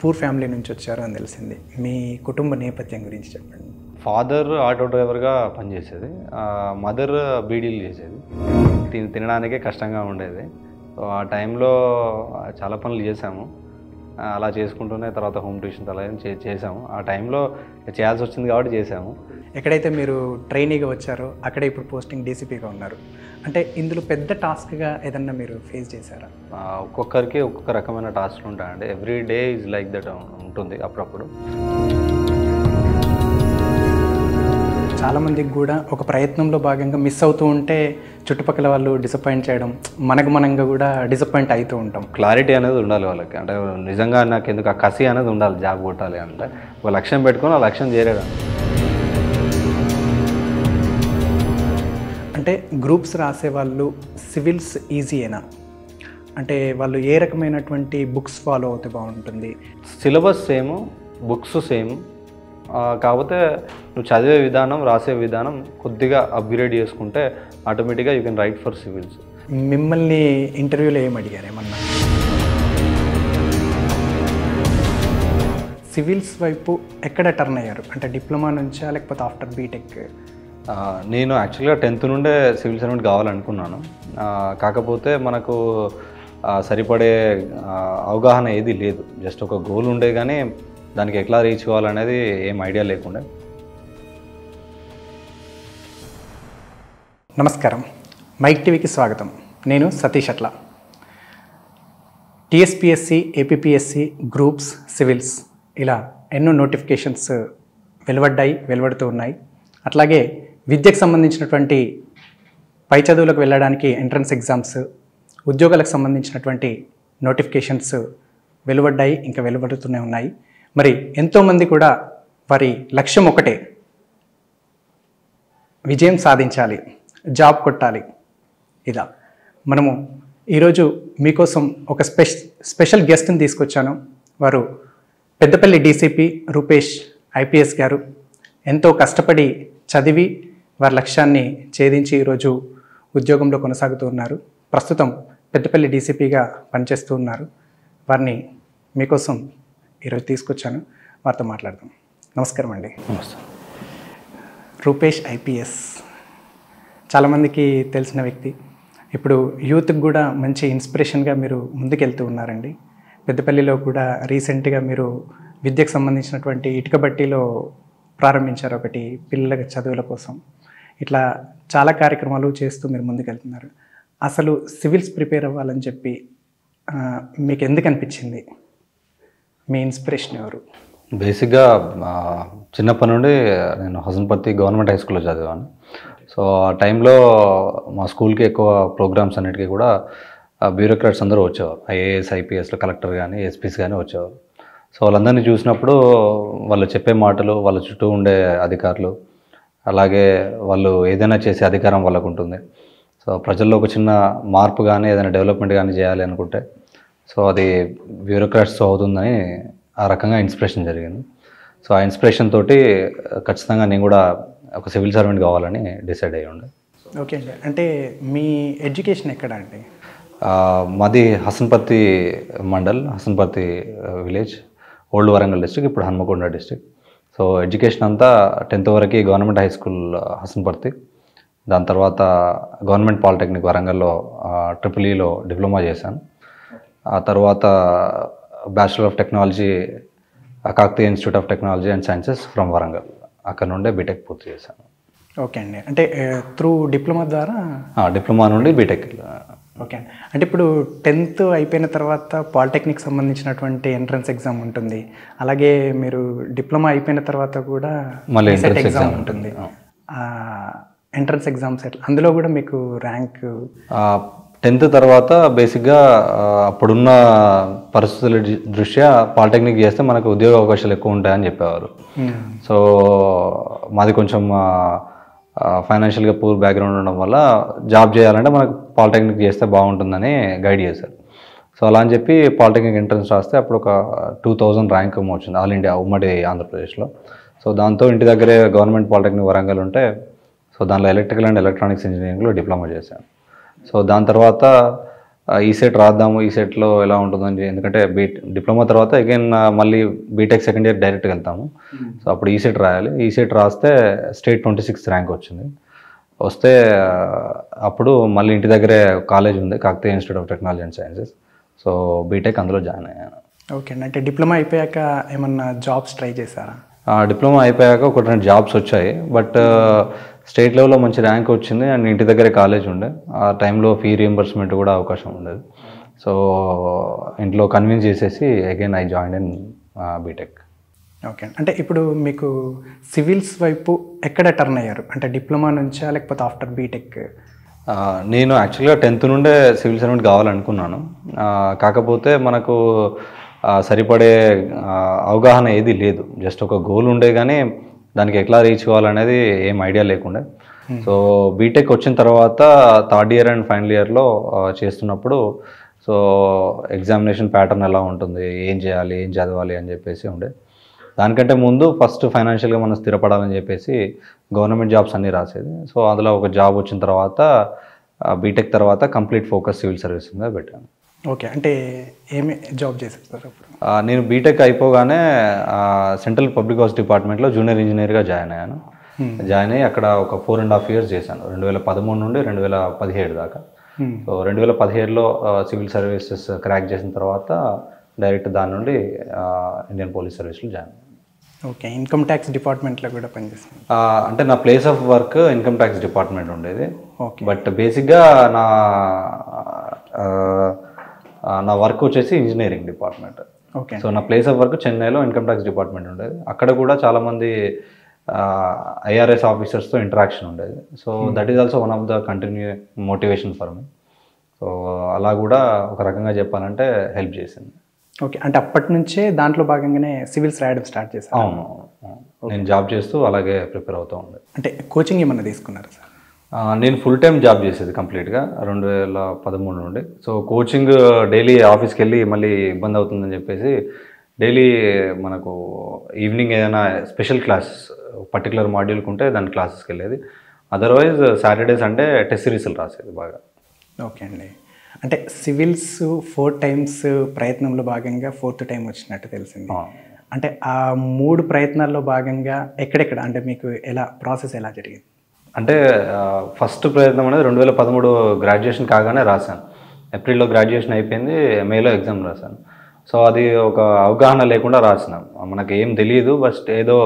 Poor family నుంచి వచ్చారు అని తెలిసింది. మీ కుటుంబ నేపథ్యం గురించి చెప్పండి. ఫాదర్ ఆటో డ్రైవర్గా పనిచేసేది, మదర్ బీడీలు చేసేది. తినడానికే కష్టంగా ఉండేది. సో ఆ టైంలో చాలా పనులు చేసాము. అలా చేసుకుంటూనే తర్వాత హోమ్ ట్యూషన్స్ అలా చేసాము. ఆ టైంలో చేయాల్సి వచ్చింది కాబట్టి చేసాము. ఎక్కడైతే మీరు ట్రైనీగా వచ్చారో అక్కడే ఇప్పుడు పోస్టింగ్ డీసీపీగా ఉన్నారు. అంటే ఇందులో పెద్ద టాస్క్గా ఏదన్నా మీరు ఫేస్ చేశారా? ఒక్కొక్కరికి ఒక్కొక్క రకమైన టాస్క్లు ఉంటాయండి. Every day is like that ఉంటుంది అప్పుడప్పుడు. చాలామందికి కూడా ఒక ప్రయత్నంలో భాగంగా మిస్ అవుతూ ఉంటే చుట్టుపక్కల వాళ్ళు డిసప్పాయింట్ చేయడం, మనంగా కూడా డిసప్పాయింట్ అవుతూ ఉంటాం. క్లారిటీ అనేది ఉండాలి వాళ్ళకి. అంటే నిజంగా నాకు ఎందుకు ఆ కసి అనేది ఉండాలి. జాబ్ కొట్టాలి అంటే ఒక లక్ష్యం పెట్టుకొని ఆ లక్ష్యం చేరేయడం. అంటే గ్రూప్స్ రాసేవాళ్ళు సివిల్స్ ఈజీయేనా? అంటే వాళ్ళు ఏ రకమైనటువంటి బుక్స్ ఫాలో అవుతే బాగుంటుంది? సిలబస్ సేమ్, బుక్స్ సేమ్, కాకపోతే నువ్వు చదివే విధానం, రాసే విధానం కొద్దిగా అప్గ్రేడ్ చేసుకుంటే ఆటోమేటిక్గా you can write for civils. మిమ్మల్ని ఇంటర్వ్యూలో ఏం అడిగారు ఏమన్నా? సివిల్స్ వైపు ఎక్కడ టర్న్ అయ్యారు? అంటే డిప్లొమా నుంచా లేకపోతే ఆఫ్టర్ బీటెక్? నేను యాక్చువల్గా 10th నుండే సివిల్ సర్వెంట్ కావాలనుకున్నాను. కాకపోతే మనకు సరిపడే అవగాహన ఏది లేదు. జస్ట్ ఒక గోల్ ఉండే కానీ దానికి ఎట్లా రీచ్ కావాలనేది ఏం ఐడియా లేకుండే. నమస్కారం, మైక్ టీవీకి స్వాగతం. నేను సతీష్ అట్ల. టీఎస్పీఎస్సి, ఏపీపీఎస్సి, గ్రూప్స్, సివిల్స్ ఇలా ఎన్నో నోటిఫికేషన్స్ వెలువడుతూ ఉన్నాయి. అట్లాగే విద్యకు సంబంధించినటువంటి పై చదువులకు వెళ్ళడానికి ఎంట్రన్స్ ఎగ్జామ్స్, ఉద్యోగాలకు సంబంధించినటువంటి నోటిఫికేషన్స్ వెలువడ్డాయి, ఇంకా వెలువడుతూనే ఉన్నాయి. మరి ఎంతోమంది కూడా వారి లక్ష్యం ఒకటే, విజయం సాధించాలి, జాబ్ కొట్టాలి. ఇలా మనము ఈరోజు మీకోసం ఒక స్పెషల్ గెస్ట్ని తీసుకొచ్చాను. వారు పెద్దపల్లి డీసీపీ రూపేష్ ఐపీఎస్ గారు. ఎంతో కష్టపడి చదివి వారి లక్ష్యాన్ని ఛేదించి ఈరోజు ఉద్యోగంలో కొనసాగుతూ ఉన్నారు. ప్రస్తుతం పెద్దపల్లి డీసీపీగా పనిచేస్తూ ఉన్నారు. వారిని మీకోసం ఈరోజు తీసుకొచ్చాను. వారితో మాట్లాడదాం. నమస్కారం అండి. నమస్తే. రూపేష్ ఐపీఎస్ చాలామందికి తెలిసిన వ్యక్తి. ఇప్పుడు యూత్కి కూడా మంచి ఇన్స్పిరేషన్గా మీరు ముందుకెళ్తూ ఉన్నారండి. పెద్దపల్లిలో కూడా రీసెంట్గా మీరు విద్యకు సంబంధించినటువంటి ఇటుక బట్టీలో ప్రారంభించారు ఒకటి, పిల్లల చదువుల కోసం. ఇట్లా చాలా కార్యక్రమాలు చేస్తూ మీరు ముందుకెళ్తున్నారు. అసలు సివిల్స్ ప్రిపేర్ అవ్వాలని చెప్పి మీకు ఎందుకు అనిపించింది? మీ ఇన్స్పిరేషన్ ఎవరు? బేసిక్గా చిన్నప్పటి నుండి నేను హసన్పర్తి గవర్నమెంట్ హై స్కూల్లో చదివాను. సో ఆ టైంలో మా స్కూల్కి ఎక్కువ ప్రోగ్రామ్స్ అన్నిటికీ కూడా బ్యూరోక్రాట్స్ అందరూ వచ్చేవారు. ఐఏఎస్, ఐపీఎస్లో కలెక్టర్ కానీ, ఎస్పీస్ కానీ వచ్చేవారు. సో వాళ్ళందరినీ చూసినప్పుడు వాళ్ళు చెప్పే మాటలు, వాళ్ళ చుట్టూ ఉండే అధికారులు, అలాగే వాళ్ళు ఏదైనా చేసే అధికారం వాళ్ళకు ఉంటుంది. సో ప్రజల్లో ఒక చిన్న మార్పు కానీ ఏదైనా డెవలప్మెంట్ కానీ చేయాలి అనుకుంటే సో అది బ్యూరోక్రాట్స్తో అవుతుందని ఆ రకంగా ఇన్స్పిరేషన్ జరిగింది. సో ఆ ఇన్స్పిరేషన్ తోటి ఖచ్చితంగా నేను కూడా ఒక సివిల్ సర్వెంట్ కావాలని డిసైడ్ అయ్యి ఉండే. ఓకే అండి. అంటే మీ ఎడ్యుకేషన్ ఎక్కడ అండి? మాది Hasanparthy mandal, Hasanparthy village, old Warangal district, ఇప్పుడు హన్మకొండ డిస్ట్రిక్ట్. సో ఎడ్యుకేషన్ అంతా 10th వరకు గవర్నమెంట్ హై స్కూల్ హసన్పర్తి. దాని తర్వాత గవర్నమెంట్ పాలిటెక్నిక్ వరంగల్లో EEEలో డిప్లొమా చేశాను. ఆ తర్వాత bachelor of technology Kakatiya institute of technology and sciences from Warangal, అక్కడ నుండే బీటెక్ పూర్తి చేశాను. ఓకే అండి. అంటే త్రూ డిప్లొమా ద్వారా? డిప్లొమా నుండి బీటెక్. ఓకే అండి. అంటే ఇప్పుడు 10th అయిపోయిన తర్వాత పాలిటెక్నిక్ సంబంధించినటువంటి ఎంట్రన్స్ ఎగ్జామ్ ఉంటుంది. అలాగే మీరు డిప్లొమా అయిపోయిన తర్వాత కూడా మళ్ళీ ఎగ్జామ్ ఉంటుంది. ఎంట్రన్స్ ఎగ్జామ్స్ అందులో కూడా మీకు ర్యాంక్ 10th తర్వాత బేసిక్గా అప్పుడున్న పరిస్థితుల దృష్ట్యా పాలిటెక్నిక్ చేస్తే మనకు ఉద్యోగ అవకాశాలు ఎక్కువ ఉంటాయని చెప్పేవారు. సో మాది కొంచెం ఫైనాన్షియల్గా పూర్ బ్యాక్గ్రౌండ్ ఉండడం వల్ల జాబ్ చేయాలంటే మనకు పాలిటెక్నిక్ చేస్తే బాగుంటుందని గైడ్ చేశారు. సో అలా అని చెప్పి పాలిటెక్నిక్ ఎంట్రన్స్ రాస్తే అప్పుడు ఒక 2000 ర్యాంక్ వచ్చింది ఆల్ ఇండియా, ఉమ్మడి ఆంధ్రప్రదేశ్లో. సో దాంతో ఇంటి దగ్గరే గవర్నమెంట్ పాలిటెక్నిక్ వరంగల్ ఉంటే సో దానిలో ఎలక్ట్రికల్ అండ్ ఎలక్ట్రానిక్స్ ఇంజనీరింగ్లో డిప్లొమా చేశాను. సో దాని తర్వాత ఈసెట్ రాద్దాము, ఈసెట్లో ఎలా ఉంటుందని, ఎందుకంటే డిప్లొమా తర్వాత అగైన్ మళ్ళీ బీటెక్ సెకండ్ ఇయర్ డైరెక్ట్గా వెళ్తాము. సో అప్పుడు ఈసెట్ రాయాలి. ఈసెట్ రాస్తే స్టేట్ 26th ర్యాంక్ వచ్చింది. వస్తే అప్పుడు మళ్ళీ ఇంటి దగ్గరే కాలేజ్ ఉంది, Kakatiya institute of technology and sciences. So BTech అందులో జాయిన్ అయ్యాను. ఓకే అండి. అంటే డిప్లొమా అయిపోయాక ఏమన్నా జాబ్స్ ట్రై చేశారా? డిప్లొమా అయిపోయాక ఒక 2 జాబ్స్ వచ్చాయి. బట్ స్టేట్ లెవెల్లో మంచి ర్యాంక్ వచ్చింది అండ్ ఇంటి దగ్గరే కాలేజ్ ఉండే. ఆ టైంలో ఫీ రీఎంబర్స్మెంట్ కూడా అవకాశం ఉండేది. సో ఇంట్లో కన్విన్స్ చేసేసి again I join in BTech. Okay. అంటే ఇప్పుడు మీకు సివిల్స్ వైపు ఎక్కడ టర్న్ అయ్యారు? అంటే డిప్లొమా నుంచా లేకపోతే ఆఫ్టర్ బీటెక్? నేను యాక్చువల్గా 10th నుండే సివిల్ సర్వెంట్ కావాలనుకున్నాను. కాకపోతే మనకు సరిపడే అవగాహన ఏది లేదు. జస్ట్ ఒక గోల్ ఉండే కానీ దానికి ఎట్లా రీచ్ కావాలనేది ఏం ఐడియా లేకుండే. సో బీటెక్ వచ్చిన తర్వాత 3rd ఇయర్ అండ్ ఫైనల్ ఇయర్లో చేస్తున్నప్పుడు సో ఎగ్జామినేషన్ ప్యాటర్న్ ఎలా ఉంటుంది, ఏం చేయాలి, ఏం చదవాలి అని చెప్పేసి ఉండే. దానికంటే ముందు ఫస్ట్ ఫైనాన్షియల్గా మనం స్థిరపడాలని చెప్పేసి గవర్నమెంట్ జాబ్స్ అన్నీ రాసేది. సో అందులో ఒక జాబ్ వచ్చిన తర్వాత బీటెక్ తర్వాత కంప్లీట్ ఫోకస్ సివిల్ సర్వీస్ మీద పెట్టాను. ఓకే. అంటే ఏమి జాబ్ చేసేస్తారు అప్పుడు? నేను బీటెక్ అయిపోగానే సెంట్రల్ పబ్లిక్ హౌస్ డిపార్ట్మెంట్లో జూనియర్ ఇంజనీర్గా జాయిన్ అయ్యాను. జాయిన్ అయ్యి అక్కడ ఒక 4.5 years చేశాను, 2013 నుండి 2017 దాకా. సో 2017లో సివిల్ సర్వీసెస్ క్రాక్ చేసిన తర్వాత డైరెక్ట్ దాని నుండి ఇండియన్ పోలీస్ సర్వీస్లో జాయిన్ అయ్యాను. ఓకే. ఇన్కమ్ ట్యాక్స్ డిపార్ట్మెంట్లో కూడా పనిచేస్తాను. అంటే నా place of work income tax department ఉండేది. ఓకే. బట్ బేసిక్గా నా వర్క్ వచ్చేసి ఇంజనీరింగ్ డిపార్ట్మెంట్. ఓకే. సో నా ప్లేస్ ఆఫ్ వర్క్ చెన్నైలో ఇన్కమ్ ట్యాక్స్ డిపార్ట్మెంట్ ఉండేది. అక్కడ కూడా చాలామంది ఐఆర్ఎస్ ఆఫీసర్స్తో ఇంటరాక్షన్ ఉండేది. So that is also one of the continue motivation for me. So అలా కూడా ఒక రకంగా చెప్పాలంటే హెల్ప్ చేసింది. ఓకే. అంటే అప్పటి నుంచే దాంట్లో భాగంగానే సివిల్స్ రాయడం స్టార్ట్ చేశాను. అవును, నేను జాబ్ చేస్తూ అలాగే ప్రిపేర్ అవుతూ ఉండే. అంటే కోచింగ్ ఏమన్నా తీసుకున్నారా సార్? నేను ఫుల్ టైం జాబ్ చేసేది కంప్లీట్గా 2013 నుండి. సో కోచింగ్ డైలీ ఆఫీస్కి వెళ్ళి మళ్ళీ ఇబ్బంది అవుతుందని చెప్పేసి డైలీ మనకు ఈవినింగ్ ఏదైనా స్పెషల్ క్లాసెస్ పర్టికులర్ మాడ్యూల్కి ఉంటే దాని క్లాసెస్కి వెళ్ళేది. అదర్వైజ్ సాటర్డే సండే టెస్ట్ సిరీస్లు రాసేది బాగా. ఓకే అండి. అంటే సివిల్స్ 4 times ప్రయత్నంలో భాగంగా 4th time వచ్చినట్టు తెలిసింది. అంటే ఆ 3 ప్రయత్నాల్లో భాగంగా ఎక్కడెక్కడ అంటే మీకు ఎలా ప్రాసెస్ ఎలా జరిగింది? అంటే ఫస్ట్ ప్రయత్నం అనేది 2013 గ్రాడ్యుయేషన్ కాగానే రాశాను. ఏప్రిల్లో గ్రాడ్యుయేషన్ అయిపోయింది, మేలో ఎగ్జామ్ రాశాను. సో అది ఒక అవగాహన లేకుండా రాసినాం, మనకి ఏం తెలియదు, బట్ ఏదో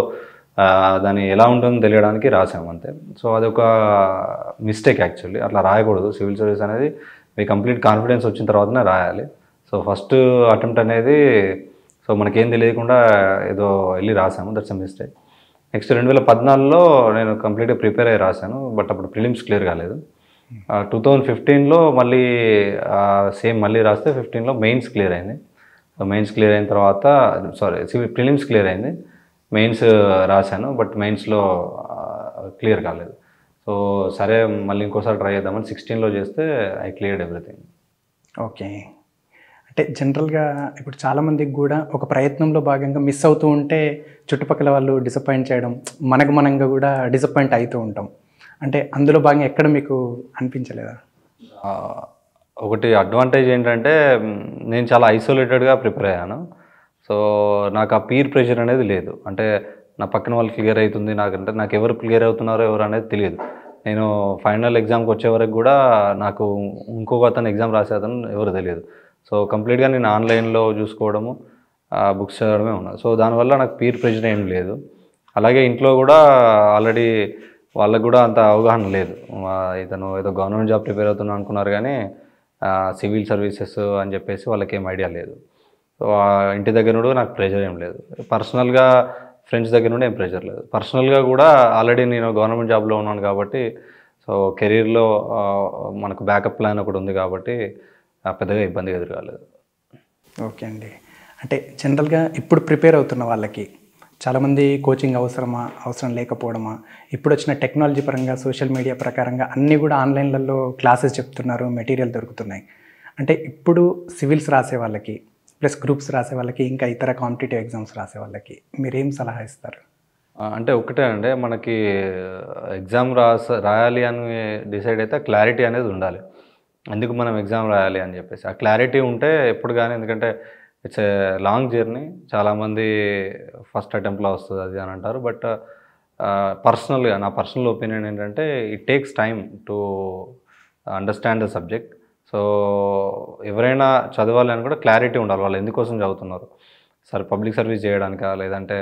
దాని ఎలా ఉంటుందో తెలియడానికి రాసాం అంతే. సో అది ఒక మిస్టేక్ యాక్చువల్లీ, అట్లా రాయకూడదు. సివిల్ సర్వీస్ అనేది మీ కంప్లీట్ కాన్ఫిడెన్స్ వచ్చిన తర్వాతనే రాయాలి. సో ఫస్ట్ అటెంప్ట్ అనేది సో మనకేం తెలియకుండా ఏదో వెళ్ళి రాసాము, దట్స్ అ మిస్టేక్. నెక్స్ట్ 2014లో నేను కంప్లీట్గా ప్రిపేర్ అయ్యి రాశాను, బట్ అప్పుడు ప్రిలిమ్స్ క్లియర్ కాలేదు. 2015లో మళ్ళీ సేమ్ మళ్ళీ రాస్తే 15లో మెయిన్స్ క్లియర్ అయింది. సో మెయిన్స్ క్లియర్ అయిన తర్వాత ప్రిలిమ్స్ క్లియర్ అయింది, మెయిన్స్ రాశాను, బట్ మెయిన్స్లో క్లియర్ కాలేదు. సో సరే మళ్ళీ ఇంకోసారి ట్రై చేద్దామని 16లో చేస్తే ఐ క్లియర్డ్ ఎవ్రీథింగ్. ఓకే. అంటే జనరల్గా ఇప్పుడు చాలామందికి కూడా ఒక ప్రయత్నంలో భాగంగా మిస్ అవుతూ ఉంటే చుట్టుపక్కల వాళ్ళు డిసప్పాయింట్ చేయడం, మనంగా కూడా డిసప్పాయింట్ అవుతూ ఉంటాం. అంటే అందులో భాగంగా ఎక్కడ మీకు అనిపించలేదా? ఒకటి అడ్వాంటేజ్ ఏంటంటే నేను చాలా ఐసోలేటెడ్గా ప్రిపేర్ అయ్యాను. సో నాకు ఆ పీర్ ప్రెషర్ అనేది లేదు. అంటే నా పక్కన వాళ్ళు క్లియర్ అవుతుంది, నాకు ఎవరు క్లియర్ అవుతున్నారో ఎవరు అనేది తెలియదు. నేను ఫైనల్ ఎగ్జామ్కి వచ్చే వరకు కూడా నాకు ఇంకొక అతను ఎగ్జామ్ రాసే అతను ఎవరు తెలియదు. సో కంప్లీట్గా నేను ఆన్లైన్లో చూసుకోవడము, బుక్స్ చదవడమే ఉన్నది. సో దానివల్ల నాకు పీర్ ప్రెషర్ ఏం లేదు. అలాగే ఇంట్లో కూడా ఆల్రెడీ వాళ్ళకు కూడా అంత అవగాహన లేదు. ఇతను ఏదో గవర్నమెంట్ జాబ్ ప్రిపేర్ అవుతున్నా అనుకున్నారు కానీ సివిల్ సర్వీసెస్ అని చెప్పేసి వాళ్ళకి ఏం ఐడియా లేదు. సో ఇంటి దగ్గర నుండి నాకు ప్రెషర్ ఏం లేదు. పర్సనల్గా ఫ్రెండ్స్ దగ్గర నుండి ఏం ప్రెషర్ లేదు. పర్సనల్గా కూడా ఆల్రెడీ నేను గవర్నమెంట్ జాబ్లో ఉన్నాను కాబట్టి సో కెరీర్లో మనకు బ్యాకప్ ప్లాన్ ఒకటి ఉంది కాబట్టి పెద్దగా ఇబ్బంది ఎదురుకాలేదు. ఓకే అండి. అంటే జనరల్గా ఇప్పుడు ప్రిపేర్ అవుతున్న వాళ్ళకి చాలామంది కోచింగ్ అవసరం లేకపోవడమా, ఇప్పుడు వచ్చిన టెక్నాలజీ పరంగా సోషల్ మీడియా ప్రకారంగా అన్నీ కూడా ఆన్లైన్లలో క్లాసెస్ చెప్తున్నారు, మెటీరియల్ దొరుకుతున్నాయి. అంటే ఇప్పుడు సివిల్స్ రాసే వాళ్ళకి ప్లస్ గ్రూప్స్ రాసే వాళ్ళకి ఇంకా ఇతర కాంపిటేటివ్ ఎగ్జామ్స్ రాసే వాళ్ళకి మీరేం సలహా ఇస్తారు? అంటే ఒకటే అండి, మనకి ఎగ్జామ్ రాయాలి అని డిసైడ్ అయితే క్లారిటీ అనేది ఉండాలి. ఎందుకు మనం ఎగ్జామ్ రాయాలి అని చెప్పేసి ఆ క్లారిటీ ఉంటే ఎప్పుడు కానీ, ఎందుకంటే ఇట్స్ ఏ లాంగ్ జర్నీ. చాలామంది ఫస్ట్ అటెంప్ట్లో వస్తుంది అది అని అంటారు. బట్ పర్సనల్గా నా పర్సనల్ ఒపీనియన్ ఏంటంటే it takes time to understand the subject. So ఎవరైనా చదవాలి అని కూడా క్లారిటీ ఉండాలి, వాళ్ళు ఎందుకోసం చదువుతున్నారు. సరే పబ్లిక్ సర్వీస్ చేయడానికా, లేదంటే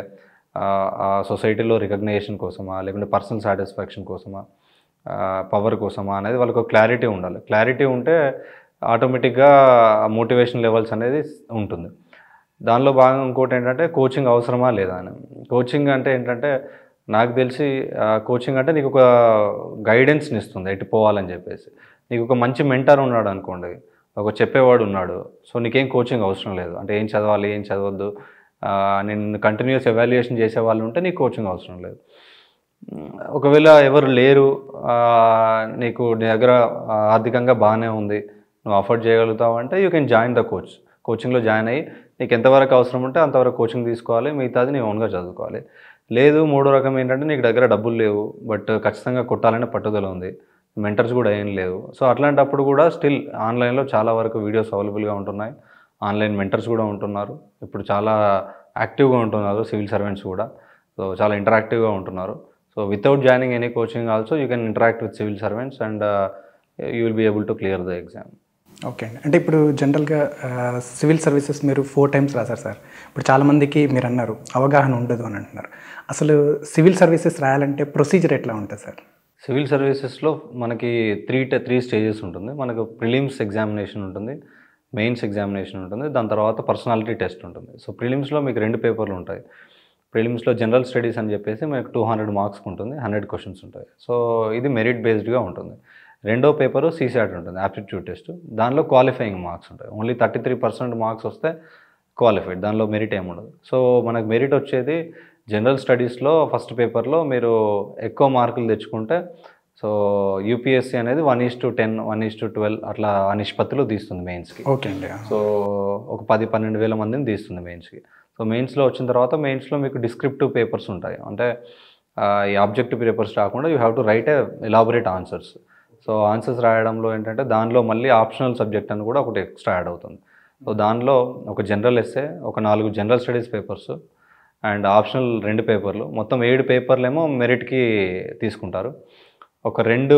ఆ సొసైటీలో రికగ్నైజేషన్ కోసమా, లేకుంటే పర్సనల్ సాటిస్ఫాక్షన్ కోసమా, పవర్ కోసమా అనేది వాళ్ళకు క్లారిటీ ఉండాలి. క్లారిటీ ఉంటే ఆటోమేటిక్గా మోటివేషన్ లెవెల్స్ అనేది ఉంటుంది. దానిలో భాగంగా ఇంకోటి ఏంటంటే కోచింగ్ అవసరమా లేదా అని. కోచింగ్ అంటే ఏంటంటే నాకు తెలిసి కోచింగ్ అంటే నీకు ఒక గైడెన్స్ని ఇస్తుంది ఎటు పోవాలని చెప్పేసి. నీకు ఒక మంచి మెంటర్ ఉన్నాడు అనుకోండి, ఒక చెప్పేవాడు ఉన్నాడు, సో నీకేం కోచింగ్ అవసరం లేదు. అంటే ఏం చదవాలి ఏం చదవద్దు నేను కంటిన్యూస్ ఎవాల్యుయేషన్ చేసే వాళ్ళు ఉంటే నీకు కోచింగ్ అవసరం లేదు. ఒకవేళ ఎవరు లేరు, నీకు నీ దగ్గర ఆర్థికంగా బాగానే ఉంది, నువ్వు అఫోర్డ్ చేయగలుగుతావు అంటే యూ కెన్ జాయిన్ ద కోచింగ్లో జాయిన్ అయ్యి నీకు ఎంతవరకు అవసరం ఉంటే అంతవరకు కోచింగ్ తీసుకోవాలి, మిగతాది నీ ఓన్గా చదువుకోవాలి. లేదు మూడో రకం ఏంటంటే నీకు దగ్గర డబ్బులు లేవు, బట్ ఖచ్చితంగా కొట్టాలనే పట్టుదల ఉంది, మెంటర్స్ కూడా ఏం లేవు. సో అట్లాంటప్పుడు కూడా స్టిల్ ఆన్లైన్లో చాలా వరకు వీడియోస్ అవైలబుల్గా ఉంటున్నాయి, ఆన్లైన్ మెంటర్స్ కూడా ఉంటున్నారు. ఇప్పుడు చాలా యాక్టివ్గా ఉంటున్నారు సివిల్ సర్వెంట్స్ కూడా, సో చాలా ఇంటరాక్టివ్గా ఉంటున్నారు. So without joining any coaching also you can interact with civil servants and you will be able to clear the exam. Okay అండి. అంటే ఇప్పుడు జనరల్గా సివిల్ సర్వీసెస్ మీరు 4 times రాశారు సార్. ఇప్పుడు చాలామందికి మీరు అన్నారు అవగాహన ఉండదు అని అంటున్నారు. అసలు సివిల్ సర్వీసెస్ రాయాలంటే ప్రొసీజర్ ఎట్లా ఉంటుంది సార్? సివిల్ సర్వీసెస్లో మనకి త్రీ స్టేజెస్ ఉంటుంది. మనకు ప్రిలిమ్స్ ఎగ్జామినేషన్ ఉంటుంది, మెయిన్స్ ఎగ్జామినేషన్ ఉంటుంది, దాని తర్వాత పర్సనాలిటీ టెస్ట్ ఉంటుంది. సో ప్రిలిమ్స్లో మీకు 2 పేపర్లు ఉంటాయి. ప్రిలిమ్స్లో జనరల్ స్టడీస్ అని చెప్పేసి మనకు 200 మార్క్స్కి ఉంటుంది, 100 క్వశ్చన్స్ ఉంటాయి. సో ఇది మెరిట్ బేస్డ్గా ఉంటుంది. రెండో పేపరు సీసాట్ ఉంటుంది, యాప్టిట్యూడ్ టెస్ట్. దానిలో క్వాలిఫైయింగ్ మార్క్స్ ఉంటాయి. ఓన్లీ 33% మార్క్స్ వస్తే క్వాలిఫైడ్, దానిలో మెరిట్ ఏముండదు. సో మనకు మెరిట్ వచ్చేది జనరల్ స్టడీస్లో ఫస్ట్ పేపర్లో మీరు ఎక్కువ మార్కులు తెచ్చుకుంటే, సో యూపీఎస్సీ అనేది 1:10, 1:12 అట్లా ఆ నిష్పత్తిలో తీస్తుంది మెయిన్స్కి. ఓకే అండి. సో ఒక 10-12 వేల మందిని తీస్తుంది మెయిన్స్కి. సో మెయిన్స్లో వచ్చిన తర్వాత మెయిన్స్లో మీకు డిస్క్రిప్టివ్ పేపర్స్ ఉంటాయి. అంటే ఈ ఆబ్జెక్టివ్ పేపర్స్ రాకుండా you have to write elaborate answers. So answers రాయడంలో ఏంటంటే దానిలో మళ్ళీ ఆప్షనల్ సబ్జెక్ట్ అని కూడా ఒకటి ఎక్స్ట్రా యాడ్ అవుతుంది. సో దానిలో ఒక జనరల్ ఎస్సే, ఒక 4 general studies papers and optional 2 పేపర్లు, మొత్తం 7 పేపర్లు ఏమో మెరిట్కి తీసుకుంటారు. ఒక 2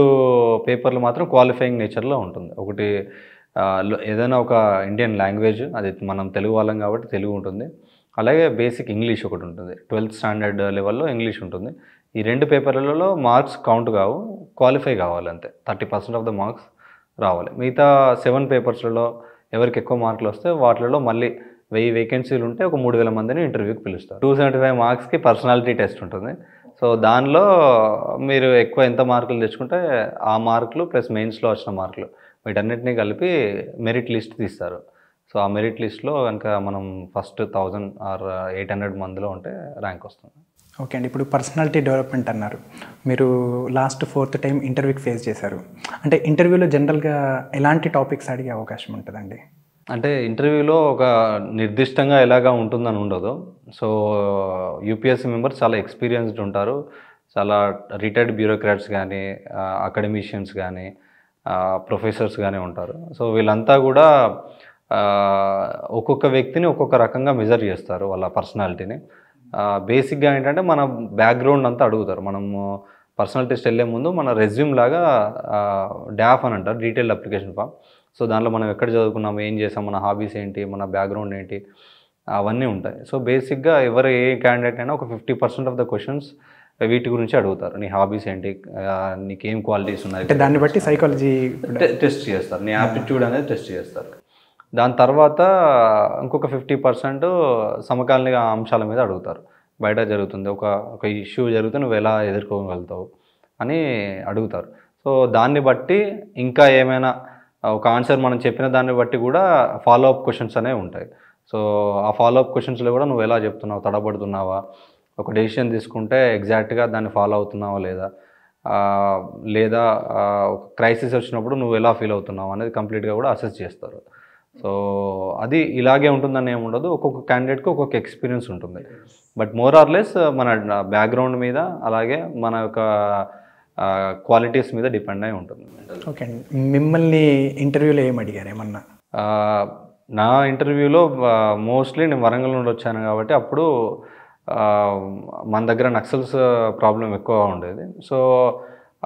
పేపర్లు మాత్రం క్వాలిఫైయింగ్ నేచర్లో ఉంటుంది. ఒకటి ఏదైనా ఒక ఇండియన్ లాంగ్వేజ్, అది మనం తెలుగు వాళ్ళం కాబట్టి తెలుగు ఉంటుంది. అలాగే బేసిక్ ఇంగ్లీష్ ఒకటి ఉంటుంది, 12th స్టాండర్డ్ లెవెల్లో ఇంగ్లీష్ ఉంటుంది. ఈ 2 పేపర్లలో మార్క్స్ కౌంట్ కావు, క్వాలిఫై కావాలి అంతే. 30% ఆఫ్ ద మార్క్స్ రావాలి. మిగతా 7 పేపర్స్లలో ఎవరికి ఎక్కువ మార్కులు వస్తే వాటిలలో మళ్ళీ 1000 వేకెన్సీలు ఉంటే ఒక 3000 మందిని ఇంటర్వ్యూకి పిలుస్తారు. 275 మార్క్స్కి పర్సనాలిటీ టెస్ట్ ఉంటుంది. సో దానిలో మీరు ఎక్కువ ఎంత మార్కులు తెచ్చుకుంటే ఆ మార్కులు ప్లస్ మెయిన్స్లో వచ్చిన మార్కులు వీటన్నిటినీ కలిపి మెరిట్ లిస్ట్ తీస్తారు. సో ఆ మెరిట్ లిస్ట్లో కనుక మనం ఫస్ట్ 1000 ఆర్ 800 మందిలో ఉంటే ర్యాంక్ వస్తుంది. ఓకే అండి. ఇప్పుడు పర్సనాలిటీ డెవలప్మెంట్ అన్నారు, మీరు లాస్ట్ 4th టైం ఇంటర్వ్యూకి ఫేస్ చేశారు. అంటే ఇంటర్వ్యూలో జనరల్గా ఎలాంటి టాపిక్స్ అడిగే అవకాశం ఉంటుందండి? అంటే ఇంటర్వ్యూలో ఒక నిర్దిష్టంగా ఎలాగా ఉంటుందని ఉండదు. సో యూపీఎస్సీ మెంబర్స్ చాలా ఎక్స్పీరియన్స్డ్ ఉంటారు, చాలా రిటైర్డ్ బ్యూరోక్రాట్స్ కానీ, అకాడమిషియన్స్ కానీ, ప్రొఫెసర్స్ కానీ ఉంటారు. సో వీళ్ళంతా కూడా ఒక్కొక్క వ్యక్తిని ఒక్కొక్క రకంగా మెజర్ చేస్తారు వాళ్ళ పర్సనాలిటీని. బేసిక్గా ఏంటంటే మన బ్యాక్గ్రౌండ్ అంతా అడుగుతారు. మనము పర్సనల్ టెస్ట్ వెళ్ళే ముందు మన రెజ్యూమ్ లాగా డ్యాఫ్ అని అంటారు, డీటెయిల్డ్ అప్లికేషన్ ఫామ్. సో దాంట్లో మనం ఎక్కడ చదువుకున్నాము, ఏం చేసాం, మన హాబీస్ ఏంటి, మన బ్యాక్గ్రౌండ్ ఏంటి, అవన్నీ ఉంటాయి. సో బేసిక్గా ఏ క్యాండిడేట్ అయినా ఒక 50% ఆఫ్ ద క్వశ్చన్స్ వీటి గురించి అడుగుతారు. నీ హాబీస్ ఏంటి, నీకేం క్వాలిటీస్ ఉన్నాయి, అంటే దాన్ని బట్టి సైకాలజీ టెస్ట్ చేస్తారు, నీ యాప్టిట్యూడ్ అనేది టెస్ట్ చేస్తారు. దాని తర్వాత ఇంకొక 50% సమకాలీన అంశాల మీద అడుగుతారు. బయట జరుగుతుంది ఒక ఇష్యూ జరిగితే నువ్వు ఎలా ఎదుర్కోగలుగుతావు అని అడుగుతారు. సో దాన్ని బట్టి ఇంకా ఏమైనా ఒక ఆన్సర్ మనం చెప్పిన దాన్ని బట్టి కూడా ఫాలో అప్ క్వశ్చన్స్ అనేవి ఉంటాయి. సో ఆ ఫాలో అప్ క్వశ్చన్స్లో కూడా నువ్వు ఎలా చెప్తున్నావు, తడబడుతున్నావా, ఒక డెసిషన్ తీసుకుంటే ఎగ్జాక్ట్గా దాన్ని ఫాలో అవుతున్నావా లేదా ఒక క్రైసిస్ వచ్చినప్పుడు నువ్వు ఎలా ఫీల్ అవుతున్నావు అనేది కంప్లీట్గా కూడా అసెస్ చేస్తారు. సో అది ఇలాగే ఉంటుందని ఏమి ఉండదు, ఒక్కొక్క క్యాండిడేట్కి ఒక్కొక్క ఎక్స్పీరియన్స్ ఉంటుంది. బట్ మోర్ ఆర్ లెస్ మన బ్యాక్గ్రౌండ్ మీద, అలాగే మన యొక్క క్వాలిటీస్ మీద డిపెండ్ అయి ఉంటుంది. ఓకే అండి. మిమ్మల్ని ఇంటర్వ్యూలో ఏం అడిగారు ఏమన్నా? ఆ, నా ఇంటర్వ్యూలో మోస్ట్లీ నేను వరంగల్ నుండి వచ్చాను కాబట్టి అప్పుడు ఆ, మన దగ్గర నక్సల్స్ ప్రాబ్లం ఎక్కువ ఉండేది. సో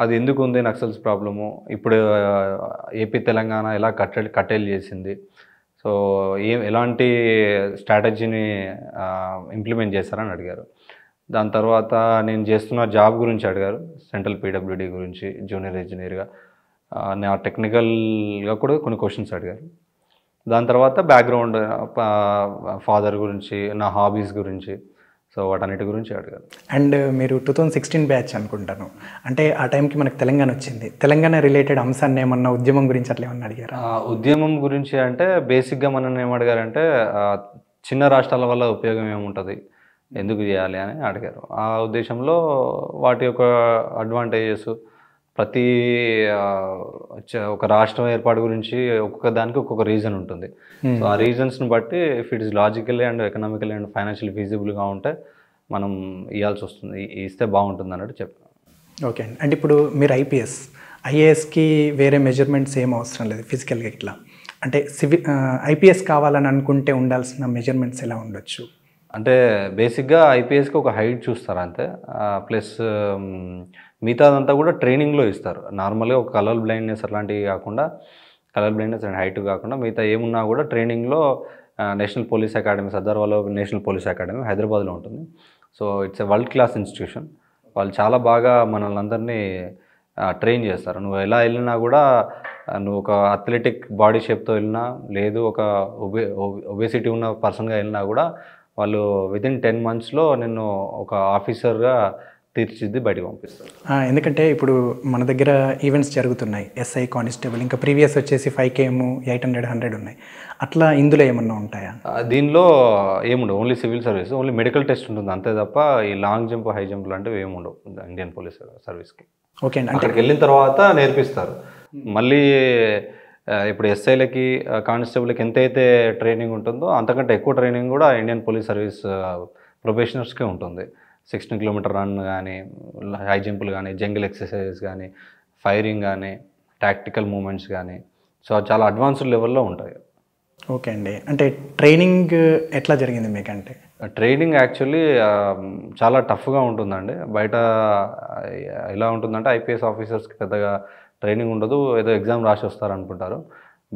అది ఎందుకు ఉంది నక్సల్స్ ప్రాబ్లము, ఇప్పుడు ఏపీ తెలంగాణ ఎలా కట్టేలు చేసింది, సో ఎలాంటి స్ట్రాటజీని ఇంప్లిమెంట్ చేశారని అడిగారు. దాని తర్వాత నేను చేస్తున్న జాబ్ గురించి అడిగారు, సెంట్రల్ పీడబ్ల్యూడీ గురించి జూనియర్ ఇంజనీర్గా. నా టెక్నికల్గా కూడా కొన్ని క్వశ్చన్స్ అడిగారు. దాని తర్వాత బ్యాక్గ్రౌండ్, ఫాదర్ గురించి, నా హాబీస్ గురించి, సో వాటన్నిటి గురించి అడిగారు. అండ్ మీరు 2016 బ్యాచ్ అనుకుంటాను, అంటే ఆ టైంకి మనకు తెలంగాణ వచ్చింది. తెలంగాణ రిలేటెడ్ అంశాన్ని ఏమన్నా, ఉద్యమం గురించి అట్లా ఏమన్నా అడిగారు? ఉద్యమం గురించి అంటే బేసిక్గా మనం ఏమడిగారంటే చిన్న రాష్ట్రాల వల్ల ఉపయోగం ఏముంటుంది, ఎందుకు చేయాలి అని అడిగారు. ఆ ఉద్దేశంలో వాటి యొక్క అడ్వాంటేజెస్, ప్రతి ఒక రాష్ట్రం ఏర్పాటు గురించి ఒక్కొక్క దానికి ఒక్కొక్క రీజన్ ఉంటుంది. సో ఆ రీజన్స్ని బట్టి if it is logically and economically and financial ఫీజిబుల్గా ఉంటే మనం ఇవ్వాల్సి వస్తుంది, ఇస్తే బాగుంటుంది అన్నట్టు చెప్పాను. ఓకే అండి. అంటే ఇప్పుడు మీరు ఐఏఎస్కి వేరే మెజర్మెంట్స్ ఏం అవసరం లేదు ఫిజికల్గా ఇట్లా, అంటే ఐపీఎస్ కావాలని అనుకుంటే ఉండాల్సిన మెజర్మెంట్స్ ఎలా ఉండొచ్చు? అంటే బేసిక్గా ఐపీఎస్కి ఒక హైట్ చూస్తారు అంతే, ప్లస్ మిగతాదంతా కూడా ట్రైనింగ్లో ఇస్తారు. నార్మల్గా ఒక కలర్ బ్లైండ్నెస్ అలాంటివి కాకుండా, కలర్ బ్లైండ్నెస్ అండ్ హైట్ కాకుండా మిగతా ఏమున్నా కూడా ట్రైనింగ్లో నేషనల్ పోలీస్ అకాడమీ, సర్దార్వాలో నేషనల్ పోలీస్ అకాడమీ హైదరాబాద్లో ఉంటుంది. So it's a world class institution. వాళ్ళు చాలా బాగా మనల్ని అందరినీ ట్రైన్ చేస్తారు. నువ్వు ఎలా వెళ్ళినా కూడా, నువ్వు ఒక అథ్లెటిక్ బాడీ షేప్తో వెళ్ళినా, లేదు ఒక ఒబేసిటీ ఉన్న పర్సన్గా వెళ్ళినా కూడా వాళ్ళు వితిన్ 10 monthsలో నిన్ను ఒక ఆఫీసర్గా తీర్చిదిద్ది బయటకు పంపిస్తారు. ఎందుకంటే ఇప్పుడు మన దగ్గర ఈవెంట్స్ జరుగుతున్నాయి, ఎస్ఐ, కానిస్టేబుల్, ఇంకా ప్రీవియస్ వచ్చేసి 5KM, 800, 100 ఉన్నాయి. అట్లా ఇందులో ఏమన్నా ఉంటాయా? దీనిలో ఏముండవు, only civil service, only medical test ఉంటుంది అంతే తప్ప ఈ లాంగ్ జంప్, హై జంప్ లాంటివి ఏముండవు ఇండియన్ పోలీస్ సర్వీస్కి. ఓకే అండి. అక్కడికి వెళ్ళిన తర్వాత నేర్పిస్తారు. మళ్ళీ ఇప్పుడు ఎస్ఐలకి, కానిస్టేబుల్కి ఎంతైతే ట్రైనింగ్ ఉంటుందో అంతకంటే ఎక్కువ ట్రైనింగ్ కూడా ఇండియన్ పోలీస్ సర్వీస్ ప్రొబేషనర్స్కే ఉంటుంది. 16 kilometer రన్ కానీ, హై జంపులు కానీ, జంగిల్ ఎక్సర్సైజెస్ కానీ, ఫైరింగ్ కానీ, టాక్టికల్ మూమెంట్స్ కానీ, సో చాలా అడ్వాన్స్డ్ లెవెల్లో ఉంటాయి. ఓకే అండి. అంటే ట్రైనింగ్ ఎట్లా జరిగింది మీకంటే? ట్రైనింగ్ యాక్చువల్లీ చాలా టఫ్గా ఉంటుందండి. బయట ఎలా ఉంటుందంటే ఐపీఎస్ ఆఫీసర్స్కి పెద్దగా ట్రైనింగ్ ఉండదు, ఏదో ఎగ్జామ్ రాసి వస్తారు అనుకుంటారు.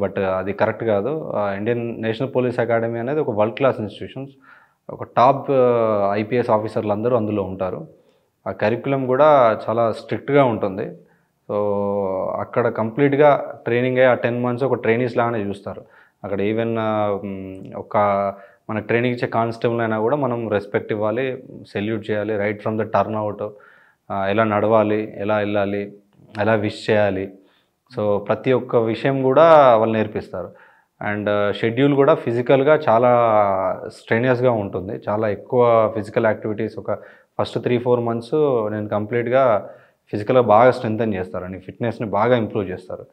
బట్ అది కరెక్ట్ కాదు. ఇండియన్ నేషనల్ పోలీస్ అకాడమీ అనేది ఒక వరల్డ్ క్లాస్ ఇన్స్టిట్యూషన్స్, ఒక టాప్ ఐపీఎస్ ఆఫీసర్లు అందరూ అందులో ఉంటారు. ఆ కరికులం కూడా చాలా స్ట్రిక్ట్గా ఉంటుంది. సో అక్కడ కంప్లీట్గా ట్రైనింగ్ అయ్యి ఆ 10 months ఒక ట్రైనీస్ లాగానే చూస్తారు. అక్కడ ఈవెన్ ఒక మనకు ట్రైనింగ్ ఇచ్చే కానిస్టేబుల్ అయినా కూడా మనం రెస్పెక్ట్ ఇవ్వాలి, సెల్యూట్ చేయాలి. Right from the turn out, ఎలా నడవాలి, ఎలా వెళ్ళాలి, ఎలా విష్ చేయాలి, సో ప్రతి ఒక్క విషయం కూడా వాళ్ళు నేర్పిస్తారు. అండ్ షెడ్యూల్ కూడా ఫిజికల్గా చాలా స్ట్రెనియస్గా ఉంటుంది. చాలా ఎక్కువ ఫిజికల్ యాక్టివిటీస్, ఒక ఫస్ట్ 3-4 months నేను కంప్లీట్గా ఫిజికల్గా బాగా స్ట్రెంథెన్ చేస్తారు అండి, ఫిట్నెస్ని బాగా ఇంప్రూవ్ చేస్తారు.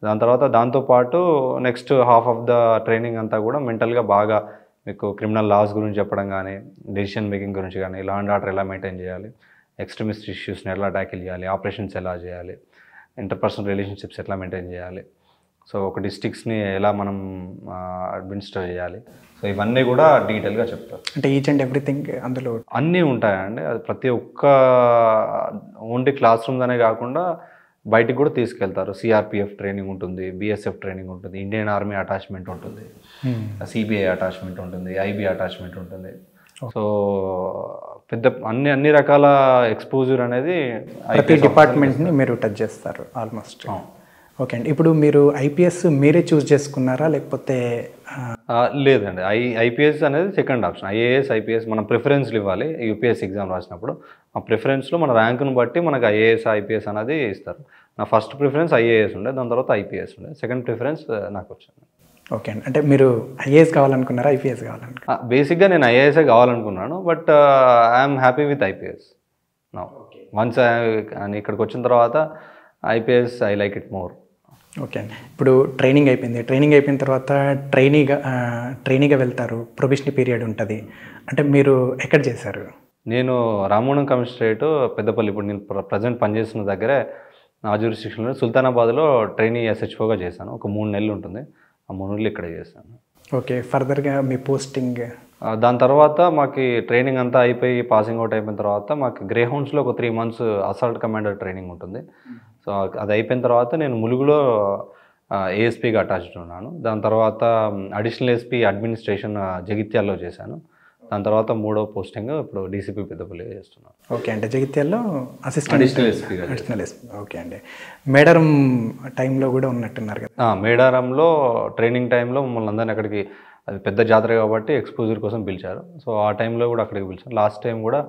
దాని తర్వాత దాంతోపాటు next half of the training అంతా కూడా మెంటల్గా బాగా మీకు క్రిమినల్ లాస్ గురించి చెప్పడం కానీ, డెసిషన్ మేకింగ్ గురించి కానీ, లా అండ్ ఆర్డర్ ఎలా మెయింటైన్ చేయాలి, ఎక్స్ట్రీమిస్ట్ ఇష్యూస్ని ఎలా ట్యాకిల్ చేయాలి, ఆపరేషన్స్ ఎలా చేయాలి, ఇంటర్పర్సనల్ రిలేషన్షిప్స్ ఎట్లా మెయింటైన్ చేయాలి, సో ఒక డిస్ట్రిక్ట్స్ని ఎలా మనం అడ్మినిస్టర్ చేయాలి, సో ఇవన్నీ కూడా డీటెయిల్గా చెప్తారు. అంటే ఈచ్ అండ్ ఎవ్రీథింగ్ అందులో అన్నీ ఉంటాయండి. అది ప్రతి ఒక్క ఓన్లీ క్లాస్ రూమ్స్ అనే కాకుండా బయటికి కూడా తీసుకెళ్తారు. సిఆర్పిఎఫ్ ట్రైనింగ్ ఉంటుంది, బిఎస్ఎఫ్ ట్రైనింగ్ ఉంటుంది, ఇండియన్ ఆర్మీ అటాచ్మెంట్ ఉంటుంది, సిబిఐ అటాచ్మెంట్ ఉంటుంది, ఐబీ అటాచ్మెంట్ ఉంటుంది. సో పెద్ద అన్ని రకాల ఎక్స్పోజర్ అనేది ప్రతి డిపార్ట్మెంట్ని మీరు టచ్ చేస్తారు ఆల్మోస్ట్. ఓకే అండి. ఇప్పుడు మీరు ఐపీఎస్ మీరే చూస్ చేసుకున్నారా లేకపోతే? లేదండి, ఐపీఎస్ అనేది సెకండ్ ఆప్షన్. ఐఏఎస్, ఐపీఎస్ మనం ప్రిఫరెన్స్లు ఇవ్వాలి. యూపీఎస్సీ ఎగ్జామ్ రాసినప్పుడు ఆ ప్రిఫరెన్స్లో మన ర్యాంకును బట్టి మనకు ఐఏఎస్, ఐపీఎస్ అనేది ఇస్తారు. నా ఫస్ట్ ప్రిఫరెన్స్ ఐఏఎస్ ఉండే, దాని తర్వాత ఐపీఎస్ ఉండే, సెకండ్ ప్రిఫరెన్స్ నాకు వచ్చింది. ఓకే అండి. అంటే మీరు ఐఏఎస్ కావాలనుకున్నారా, ఐపీఎస్ కావాలనుకున్నారా? బేసిక్గా నేను ఐఏఎస్ఏ కావాలనుకున్నాను, but I'm happy with IPS now. Once ఇక్కడికి వచ్చిన తర్వాత IPS I like it more. Okay అండి. ఇప్పుడు ట్రైనింగ్ అయిపోయిన తర్వాత ట్రైనీగా వెళ్తారు, ప్రొబేషనరీ పీరియడ్ ఉంటుంది. అంటే మీరు ఎక్కడ చేశారు? నేను రామగుండం కమిషనరేట్ పెద్దపల్లి, ఇప్పుడు నేను ప్రజెంట్ పనిచేస్తున్న దగ్గరే నా జ్యూరిస్డిక్షన్లో సుల్తానాబాద్లో ట్రైనీ ఎస్హెచ్ఓగా చేశాను. ఒక 3 నెలలు ఉంటుంది. ఆ 3 నెలలు ఇక్కడే చేశాను. ఓకే, ఫర్దర్గా మీ పోస్టింగ్? దాని తర్వాత మాకు ట్రైనింగ్ అంతా అయిపోయి పాసింగ్ అవుట్ అయిపోయిన తర్వాత మాకు గ్రే హౌండ్స్లో ఒక 3 మంత్స్ అసాల్ట్ కమాండర్ ట్రైనింగ్ ఉంటుంది. సో అది అయిపోయిన తర్వాత నేను ములుగులో ఏఎస్పీగా అటాచ్డ్ ఉన్నాను. దాని తర్వాత అడిషనల్ ఎస్పీ అడ్మినిస్ట్రేషన్ జగిత్యాల్లో చేశాను. దాని తర్వాత 3వ పోస్టింగ్ ఇప్పుడు డీసీపీ పెద్దపల్లి చేస్తున్నాను. ఓకే, అంటే జగిత్యాల్లో అసిస్టెంట్ అడిషనల్ ఎస్పీగా. Additional SP. ఓకే అండి. మేడారం టైంలో కూడా ఉన్నట్టున్నారు కదా? మేడారంలో ట్రైనింగ్ టైంలో మమ్మల్ని అందరినీ అక్కడికి, అది పెద్ద జాతర కాబట్టి ఎక్స్పోజర్ కోసం పిలిచారు. సో ఆ టైంలో కూడా అక్కడికి పిలిచారు. లాస్ట్ టైం కూడా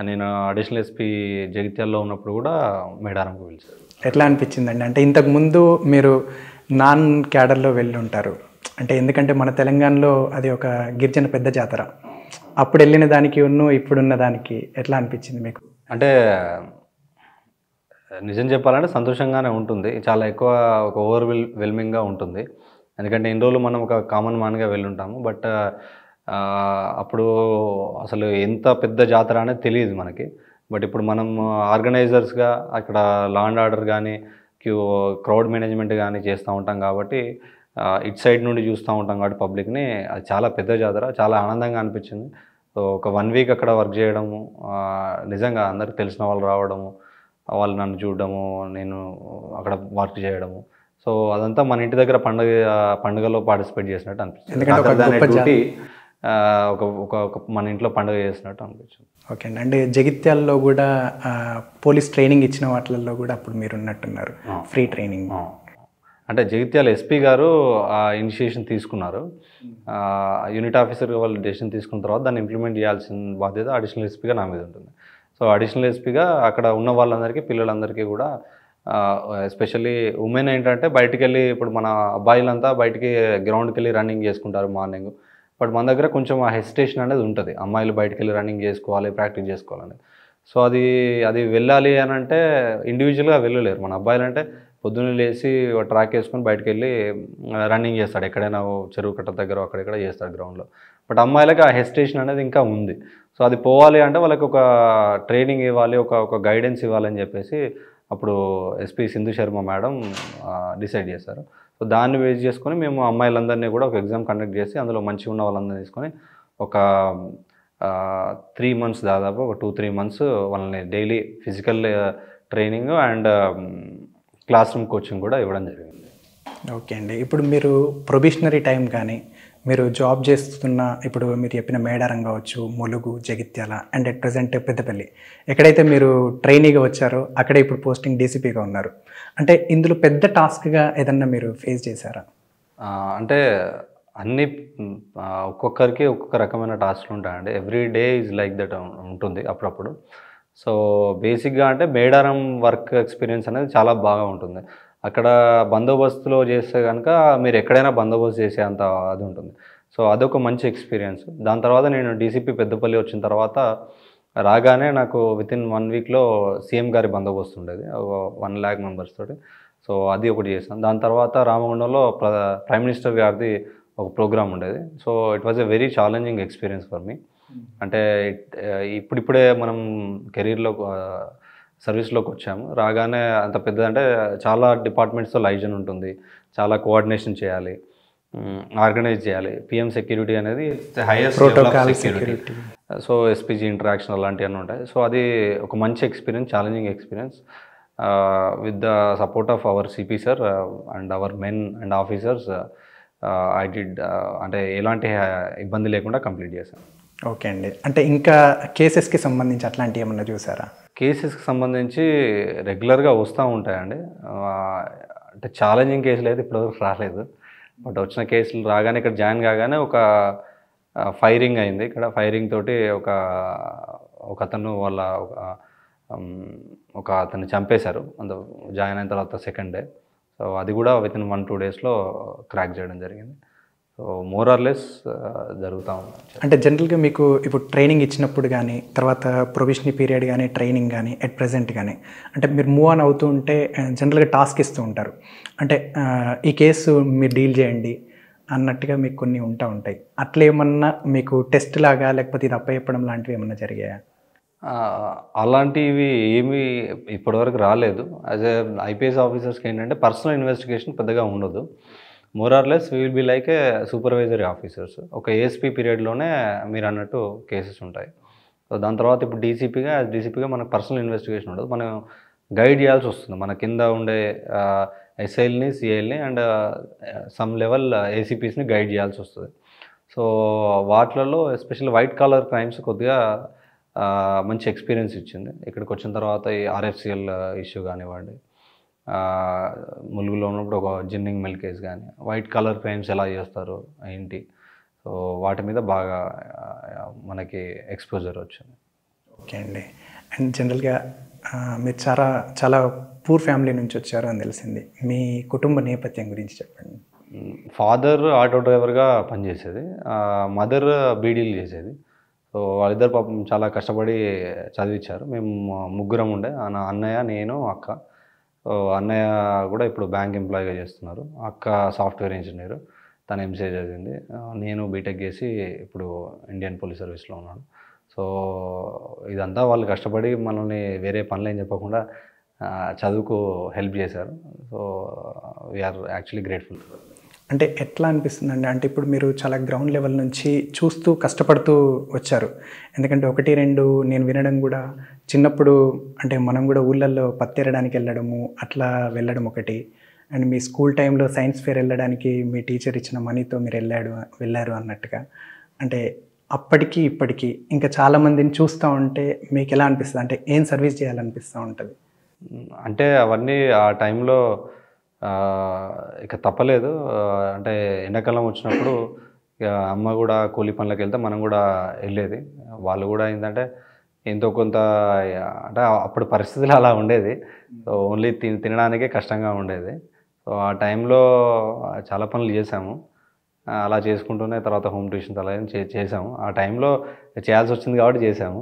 నేను అడిషనల్ ఎస్పీ జగిత్యాల్లో ఉన్నప్పుడు కూడా మేడారంకి పిలిచారు. ఎట్లా అనిపించిందండి? అంటే ఇంతకుముందు మీరు నాన్ క్యాడర్లో వెళ్ళి ఉంటారు, అంటే ఎందుకంటే మన తెలంగాణలో అది ఒక గిరిజన పెద్ద జాతర. అప్పుడు వెళ్ళిన దానికి ఇప్పుడున్న దానికి ఎట్లా అనిపించింది మీకు? అంటే నిజం చెప్పాలంటే సంతోషంగానే ఉంటుంది. చాలా ఎక్కువ ఒక ఓవర్వెల్మింగ్గా ఉంటుంది. ఎందుకంటే ఇన్ని రోజులు మనం ఒక కామన్ మ్యాన్గా వెళ్ళుంటాము. బట్ అప్పుడు అసలు ఎంత పెద్ద జాతర అనేది తెలియదు మనకి. బట్ ఇప్పుడు మనం ఆర్గనైజర్స్గా అక్కడ లా అండ్ ఆర్డర్ కానీ క్రౌడ్ మేనేజ్మెంట్ కానీ చేస్తూ ఉంటాం కాబట్టి ఇటు సైడ్ నుండి చూస్తూ ఉంటాం కాబట్టి పబ్లిక్ని, అది చాలా పెద్ద జాతర, చాలా ఆనందంగా అనిపించింది. సో ఒక 1 వీక్ అక్కడ వర్క్ చేయడము, నిజంగా అందరికి తెలిసిన వాళ్ళు రావడము, వాళ్ళు నన్ను చూడడము, నేను అక్కడ వర్క్ చేయడము, సో అదంతా మన ఇంటి దగ్గర పండుగలో పార్టిసిపేట్ చేసినట్టు అనిపించింది. ఒక మన ఇంట్లో పండుగ చేసినట్టు అనిపించింది. ఓకే అండి. అంటే జగిత్యాల్లో కూడా పోలీస్ ట్రైనింగ్ ఇచ్చిన వాటిల్లో కూడా అప్పుడు మీరు ఉన్నట్టున్నారు, ఫ్రీ ట్రైనింగ్. అంటే జగిత్యాల ఎస్పీ గారు ఆ ఇనిషియేషన్ తీసుకున్నారు. యూనిట్ ఆఫీసర్గా వాళ్ళు డెసిషన్ తీసుకున్న తర్వాత దాన్ని ఇంప్లిమెంట్ చేయాల్సిన బాధ్యత అడిషనల్ ఎస్పీగా నా మీద ఉంటుంది. సో అడిషనల్ ఎస్పీగా అక్కడ ఉన్న వాళ్ళందరికీ, పిల్లలందరికీ కూడా, ఎస్పెషల్లీ ఉమెన్ ఏంటంటే బయటికి వెళ్ళి, ఇప్పుడు మన అబ్బాయిలంతా బయటికి గ్రౌండ్కి వెళ్ళి రన్నింగ్ చేసుకుంటారు మార్నింగ్. బట్ మన దగ్గర కొంచెం ఆ హెసిటేషన్ అనేది ఉంటుంది, అమ్మాయిలు బయటికి వెళ్ళి రన్నింగ్ చేసుకోవాలి, ప్రాక్టీస్ చేసుకోవాలని. సో అది వెళ్ళాలి అని అంటే ఇండివిజువల్గా వెళ్ళలేరు. మన అబ్బాయిలు అంటే పొద్దున్నే లేచి ట్రాక్ వేసుకొని బయటకు వెళ్ళి రన్నింగ్ చేస్తాడు, ఎక్కడైనా చెరువు కట్ట దగ్గర అక్కడెక్కడ చేస్తాడు గ్రౌండ్లో. బట్ అమ్మాయిలకు ఆ హెసిటేషన్ అనేది ఇంకా ఉంది. సో అది పోవాలి అంటే వాళ్ళకి ఒక ట్రైనింగ్ ఇవ్వాలి, ఒక గైడెన్స్ ఇవ్వాలని చెప్పేసి అప్పుడు SP Sindhu Sharma madam decide చేశారు. సో దాన్ని బేస్ చేసుకొని మేము అమ్మాయిలందరినీ కూడా ఒక ఎగ్జామ్ కండక్ట్ చేసి అందులో మంచిగా ఉన్న వాళ్ళందరినీ తీసుకొని ఒక 3 మంత్స్, దాదాపు ఒక 2-3 మంత్స్ వాళ్ళని daily physical training and class room coaching కూడా ఇవ్వడం జరిగింది. ఓకే అండి. ఇప్పుడు మీరు ప్రొబేషనరీ టైం కానీ మీరు జాబ్ చేస్తున్న, ఇప్పుడు మీరు చెప్పిన మేడారం కావచ్చు, Mulugu, Jagtial and at present Peddapalli, ఎక్కడైతే మీరు ట్రైనీగా వచ్చారో అక్కడే ఇప్పుడు పోస్టింగ్ డీసీపీగా ఉన్నారు. అంటే ఇందులో పెద్ద టాస్క్గా ఏదన్నా మీరు ఫేస్ చేశారా? అంటే అన్ని ఒక్కొక్కరికి ఒక్కొక్క రకమైన టాస్క్లు ఉంటాయండి. Every day is like that ఉంటుంది అప్పుడప్పుడు. సో బేసిక్గా అంటే మేడారం వర్క్ ఎక్స్పీరియన్స్ అనేది చాలా బాగా ఉంటుంది. అక్కడ బందోబస్తులో చేస్తే కనుక మీరు ఎక్కడైనా బందోబస్తు చేసే అంత అది ఉంటుంది. సో అదొక మంచి ఎక్స్పీరియన్స్. దాని తర్వాత నేను డీసీపీ పెద్దపల్లి వచ్చిన తర్వాత రాగానే నాకు వితిన్ 1 వీక్లో సీఎం గారి బందోబస్తు ఉండేది 1 lakh మెంబర్స్ తోటి. సో అది ఒకటి చేశాను. దాని తర్వాత రామగుండంలో ప్రైమ్ మినిస్టర్ గారిది ఒక ప్రోగ్రామ్ ఉండేది. So it was a very challenging experience for me. అంటే ఇప్పుడిప్పుడే మనం కెరీర్లో సర్వీస్లోకి వచ్చాము. రాగానే అంత పెద్దదంటే చాలా డిపార్ట్మెంట్స్తో లైజన్ ఉంటుంది, చాలా కోఆర్డినేషన్ చేయాలి, ఆర్గనైజ్ చేయాలి. పిఎం సెక్యూరిటీ అనేది highest protocol security. So SPG interaction అలాంటివన్నీ ఉంటాయి. సో అది ఒక మంచి experience, challenging experience. With the support of our CP sir and hour men and officers I did, అంటే ఎలాంటి ఇబ్బంది లేకుండా కంప్లీట్ చేశాను. ఓకే అండి. అంటే ఇంకా కేసెస్కి సంబంధించి అట్లాంటివి ఏమన్నా చూసారా? కేసెస్కి సంబంధించి రెగ్యులర్గా వస్తూ ఉంటాయండి. అంటే ఛాలెంజింగ్ కేసులు అయితే ఇప్పటివరకు రాలేదు. బట్ వచ్చిన కేసులు రాగానే ఇక్కడ జాయిన్ కాగానే ఒక ఫైరింగ్ అయింది. ఇక్కడ ఫైరింగ్ తోటి ఒక అతను వాళ్ళ ఒక అతన్ని చంపేశారు జాయిన్ అయిన తర్వాత సెకండ్ డే. సో అది కూడా వితిన్ 1-2 డేస్లో క్రాక్ చేయడం జరిగింది. సో మోర్ ఆర్ లెస్ జరుగుతూ ఉంది. అంటే జనరల్గా మీకు ఇప్పుడు ట్రైనింగ్ ఇచ్చినప్పుడు కానీ, తర్వాత ప్రొబేషనరీ పీరియడ్ కానీ, ట్రైనింగ్ కానీ, ఎట్ ప్రజెంట్ కానీ, అంటే మీరు మూవ్ ఆన్ అవుతూ ఉంటే జనరల్గా టాస్క్ ఇస్తూ ఉంటారు. అంటే ఈ కేసు మీరు డీల్ చేయండి అన్నట్టుగా మీకు కొన్ని ఉంటాయి. అట్లా ఏమన్నా మీకు టెస్ట్ లాగా లేకపోతే ఇది అప్పచెప్పడం లాంటివి ఏమన్నా జరిగాయా? అలాంటివి ఏమీ ఇప్పటివరకు రాలేదు. యాజ్ ఏ ఐపీఎస్ ఆఫీసర్స్‌కి ఏంటంటే పర్సనల్ ఇన్వెస్టిగేషన్ పెద్దగా ఉండదు. More or less we will be like a supervisory officers. ఒక ఏఎస్‌పీ పీరియడ్‌లోనే మీరన్నట్టు కేసెస్ ఉంటాయి. సో, దాని తర్వాత ఇప్పుడు డీసీపీగా మనకు పర్సనల్ ఇన్వెస్టిగేషన్ ఉండదు. మనం గైడ్ చేయాల్సొస్తుంది. మన కింద ఉండే ఎస్ఐల్ని, సీఐల్ని అండ్ సమ్ లెవెల్ ఏసీపీస్‌ని గైడ్ చేయాల్సొస్తది. సో, వాటిలలో ఎస్పెషల్లీ వైట్ కాలర్ క్రైమ్స్ కొద్దిగా మంచి ఎక్స్‌పీరియన్స్ ఇచ్చింది. ఇక్కడికొచ్చిన తర్వాత ఈ ఆర్ఎఫ్‌సీఎల్ ఇష్యూ గానివ్వండి, ములుగులో ఉన్నప్పుడు ఒక జిన్నింగ్ మిల్ కేస్ గానీ, వైట్ కాలర్ క్రైమ్స్ ఎలా చేస్తారు, ఏంటి? సో, వాటి మీద బాగా మనకి ఎక్స్‌పోజర్ వచ్చింది. ఓకే అండి. అండ్ జనరల్‌గా మీరు చాలా చాలా పూర్ ఫ్యామిలీ నుంచి వచ్చారు అని తెలిసింది. మీ కుటుంబ నేపథ్యం గురించి చెప్పండి. ఫాదర్ ఆటో డ్రైవర్‌గా పనిచేసేది. మదర్ బీడీలు చేసేది. సో, వాళ్ళిద్దరు పాపం చాలా కష్టపడి చదివిచ్చారు. మేము ముగ్గురం ఉండే. అన్నయ్య, నేను, అక్క. సో, అన్నయ్య కూడా ఇప్పుడు బ్యాంక్ ఎంప్లాయీగా చేస్తున్నారు. అక్క సాఫ్ట్‌వేర్ ఇంజినీర్. తను ఎంసీఏ చదివింది. నేను బీటెక్ చేసి ఇప్పుడు ఇండియన్ పోలీస్ సర్వీస్‌లో ఉన్నాను. సో, ఇదంతా వాళ్ళు కష్టపడి మనల్ని వేరే పనులేం చెప్పకుండా చదువుకు హెల్ప్ చేశారు. So, we are actually grateful. అంటే ఎట్లా అనిపిస్తుందండి? అంటే ఇప్పుడు మీరు చాలా గ్రౌండ్ లెవెల్ నుంచి చూస్తూ కష్టపడుతూ వచ్చారు. ఎందుకంటే 1, 2 నేను వినడం కూడా చిన్నప్పుడు అంటే మనం కూడా ఊళ్ళల్లో పత్తేరడానికి వెళ్ళడము, అట్లా వెళ్ళడం ఒకటి. అండ్ మీ స్కూల్ టైంలో సైన్స్ ఫేర్ వెళ్ళడానికి మీ టీచర్ ఇచ్చిన మనీతో మీరు వెళ్ళారు అన్నట్టుగా. అంటే అప్పటికి ఇప్పటికి ఇంకా చాలామందిని చూస్తూ ఉంటే మీకు ఎలా అనిపిస్తుంది? అంటే ఏం సర్వీస్ చేయాలనిపిస్తూ ఉంటుంది? అంటే అవన్నీ ఆ టైంలో ఇక తప్పలేదు. అంటే ఎండాకాలం వచ్చినప్పుడు ఇక అమ్మ కూడా కూలి పనులకెళ్తే మనం కూడా వెళ్ళేది. వాళ్ళు కూడా ఏందంటే ఎంతో కొంత అంటే అప్పుడు పరిస్థితులు అలా ఉండేది. సో, ఓన్లీ తినడానికే కష్టంగా ఉండేది. సో, ఆ టైంలో చాలా పనులు చేశాము. అలా చేసుకుంటూనే తర్వాత హోమ్ ట్యూషన్స్ అలా ఏం చేసాము. ఆ టైంలో చేయాల్సొచ్చింది కాబట్టి చేశాము.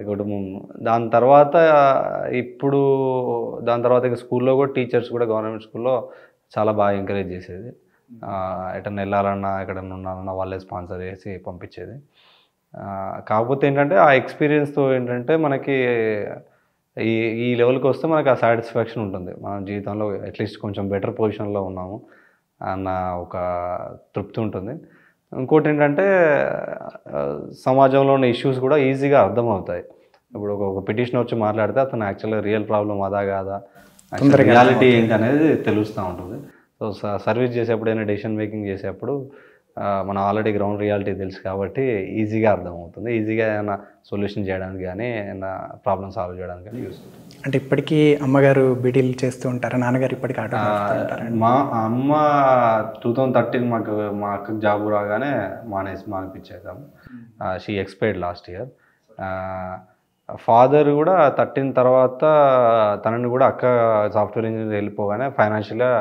కుటుంబం దాని తర్వాత ఇప్పుడు దాని తర్వాత ఇక స్కూల్‌లో కూడా టీచర్స్ కూడా గవర్నమెంట్ స్కూల్‌లో చాలా బాగా ఎంకరేజ్ చేసేది. ఎటన్నా వెళ్ళాలన్నా, ఎక్కడన్నా ఉండాలన్నా వాళ్ళే స్పాన్సర్ చేసి పంపించేది. కాకపోతే ఏంటంటే ఆ ఎక్స్‌పీరియన్స్‌తో ఏంటంటే మనకి ఈ ఈ లెవెల్‌కి వస్తే మనకు ఆ సాటిస్ఫాక్షన్ ఉంటుంది. మన జీవితంలో అట్‌లీస్ట్ కొంచెం బెటర్ పొజిషన్‌లో ఉన్నాము అన్న ఒక తృప్తి ఉంటుంది. ఇంకోటేంటంటే సమాజంలో ఉన్న ఇష్యూస్ కూడా ఈజీగా అర్థమవుతాయి. ఇప్పుడు ఒక పిటిషనర్ వచ్చి మాట్లాడితే అతను యాక్చువల్‌గా రియల్ ప్రాబ్లమ్ అదా కాదా, రియాలిటీ ఏంటనేది తెలుస్తూ ఉంటుంది. సో, సర్వీస్ చేసేప్పుడు డెసిషన్ మేకింగ్ చేసేప్పుడు మనం ఆల్రెడీ గ్రౌండ్ రియాలిటీ తెలుసు కాబట్టి ఈజీగా అర్థమవుతుంది. ఈజీగా ఏమైనా సొల్యూషన్ చేయడానికి కానీ, ఏమైనా ప్రాబ్లమ్ సాల్వ్ చేయడానికి కానీ యూస్ అవుతుంది. అంటే ఇప్పటికీ అమ్మగారు బీడీలు చేస్తూ ఉంటారా? నాన్నగారు ఇప్పటికీ ఆటో నడుపుతూ ఉంటారా? మా అమ్మ 2013 మా అక్కకి జాబ్ రాగానే మానిపించేసాము. She expired last year. Father కూడా 13 తర్వాత తనని కూడా అక్క సాఫ్ట్‌వేర్ ఇంజినీర్ వెళ్ళిపోగానే ఫైనాన్షియల్‌గా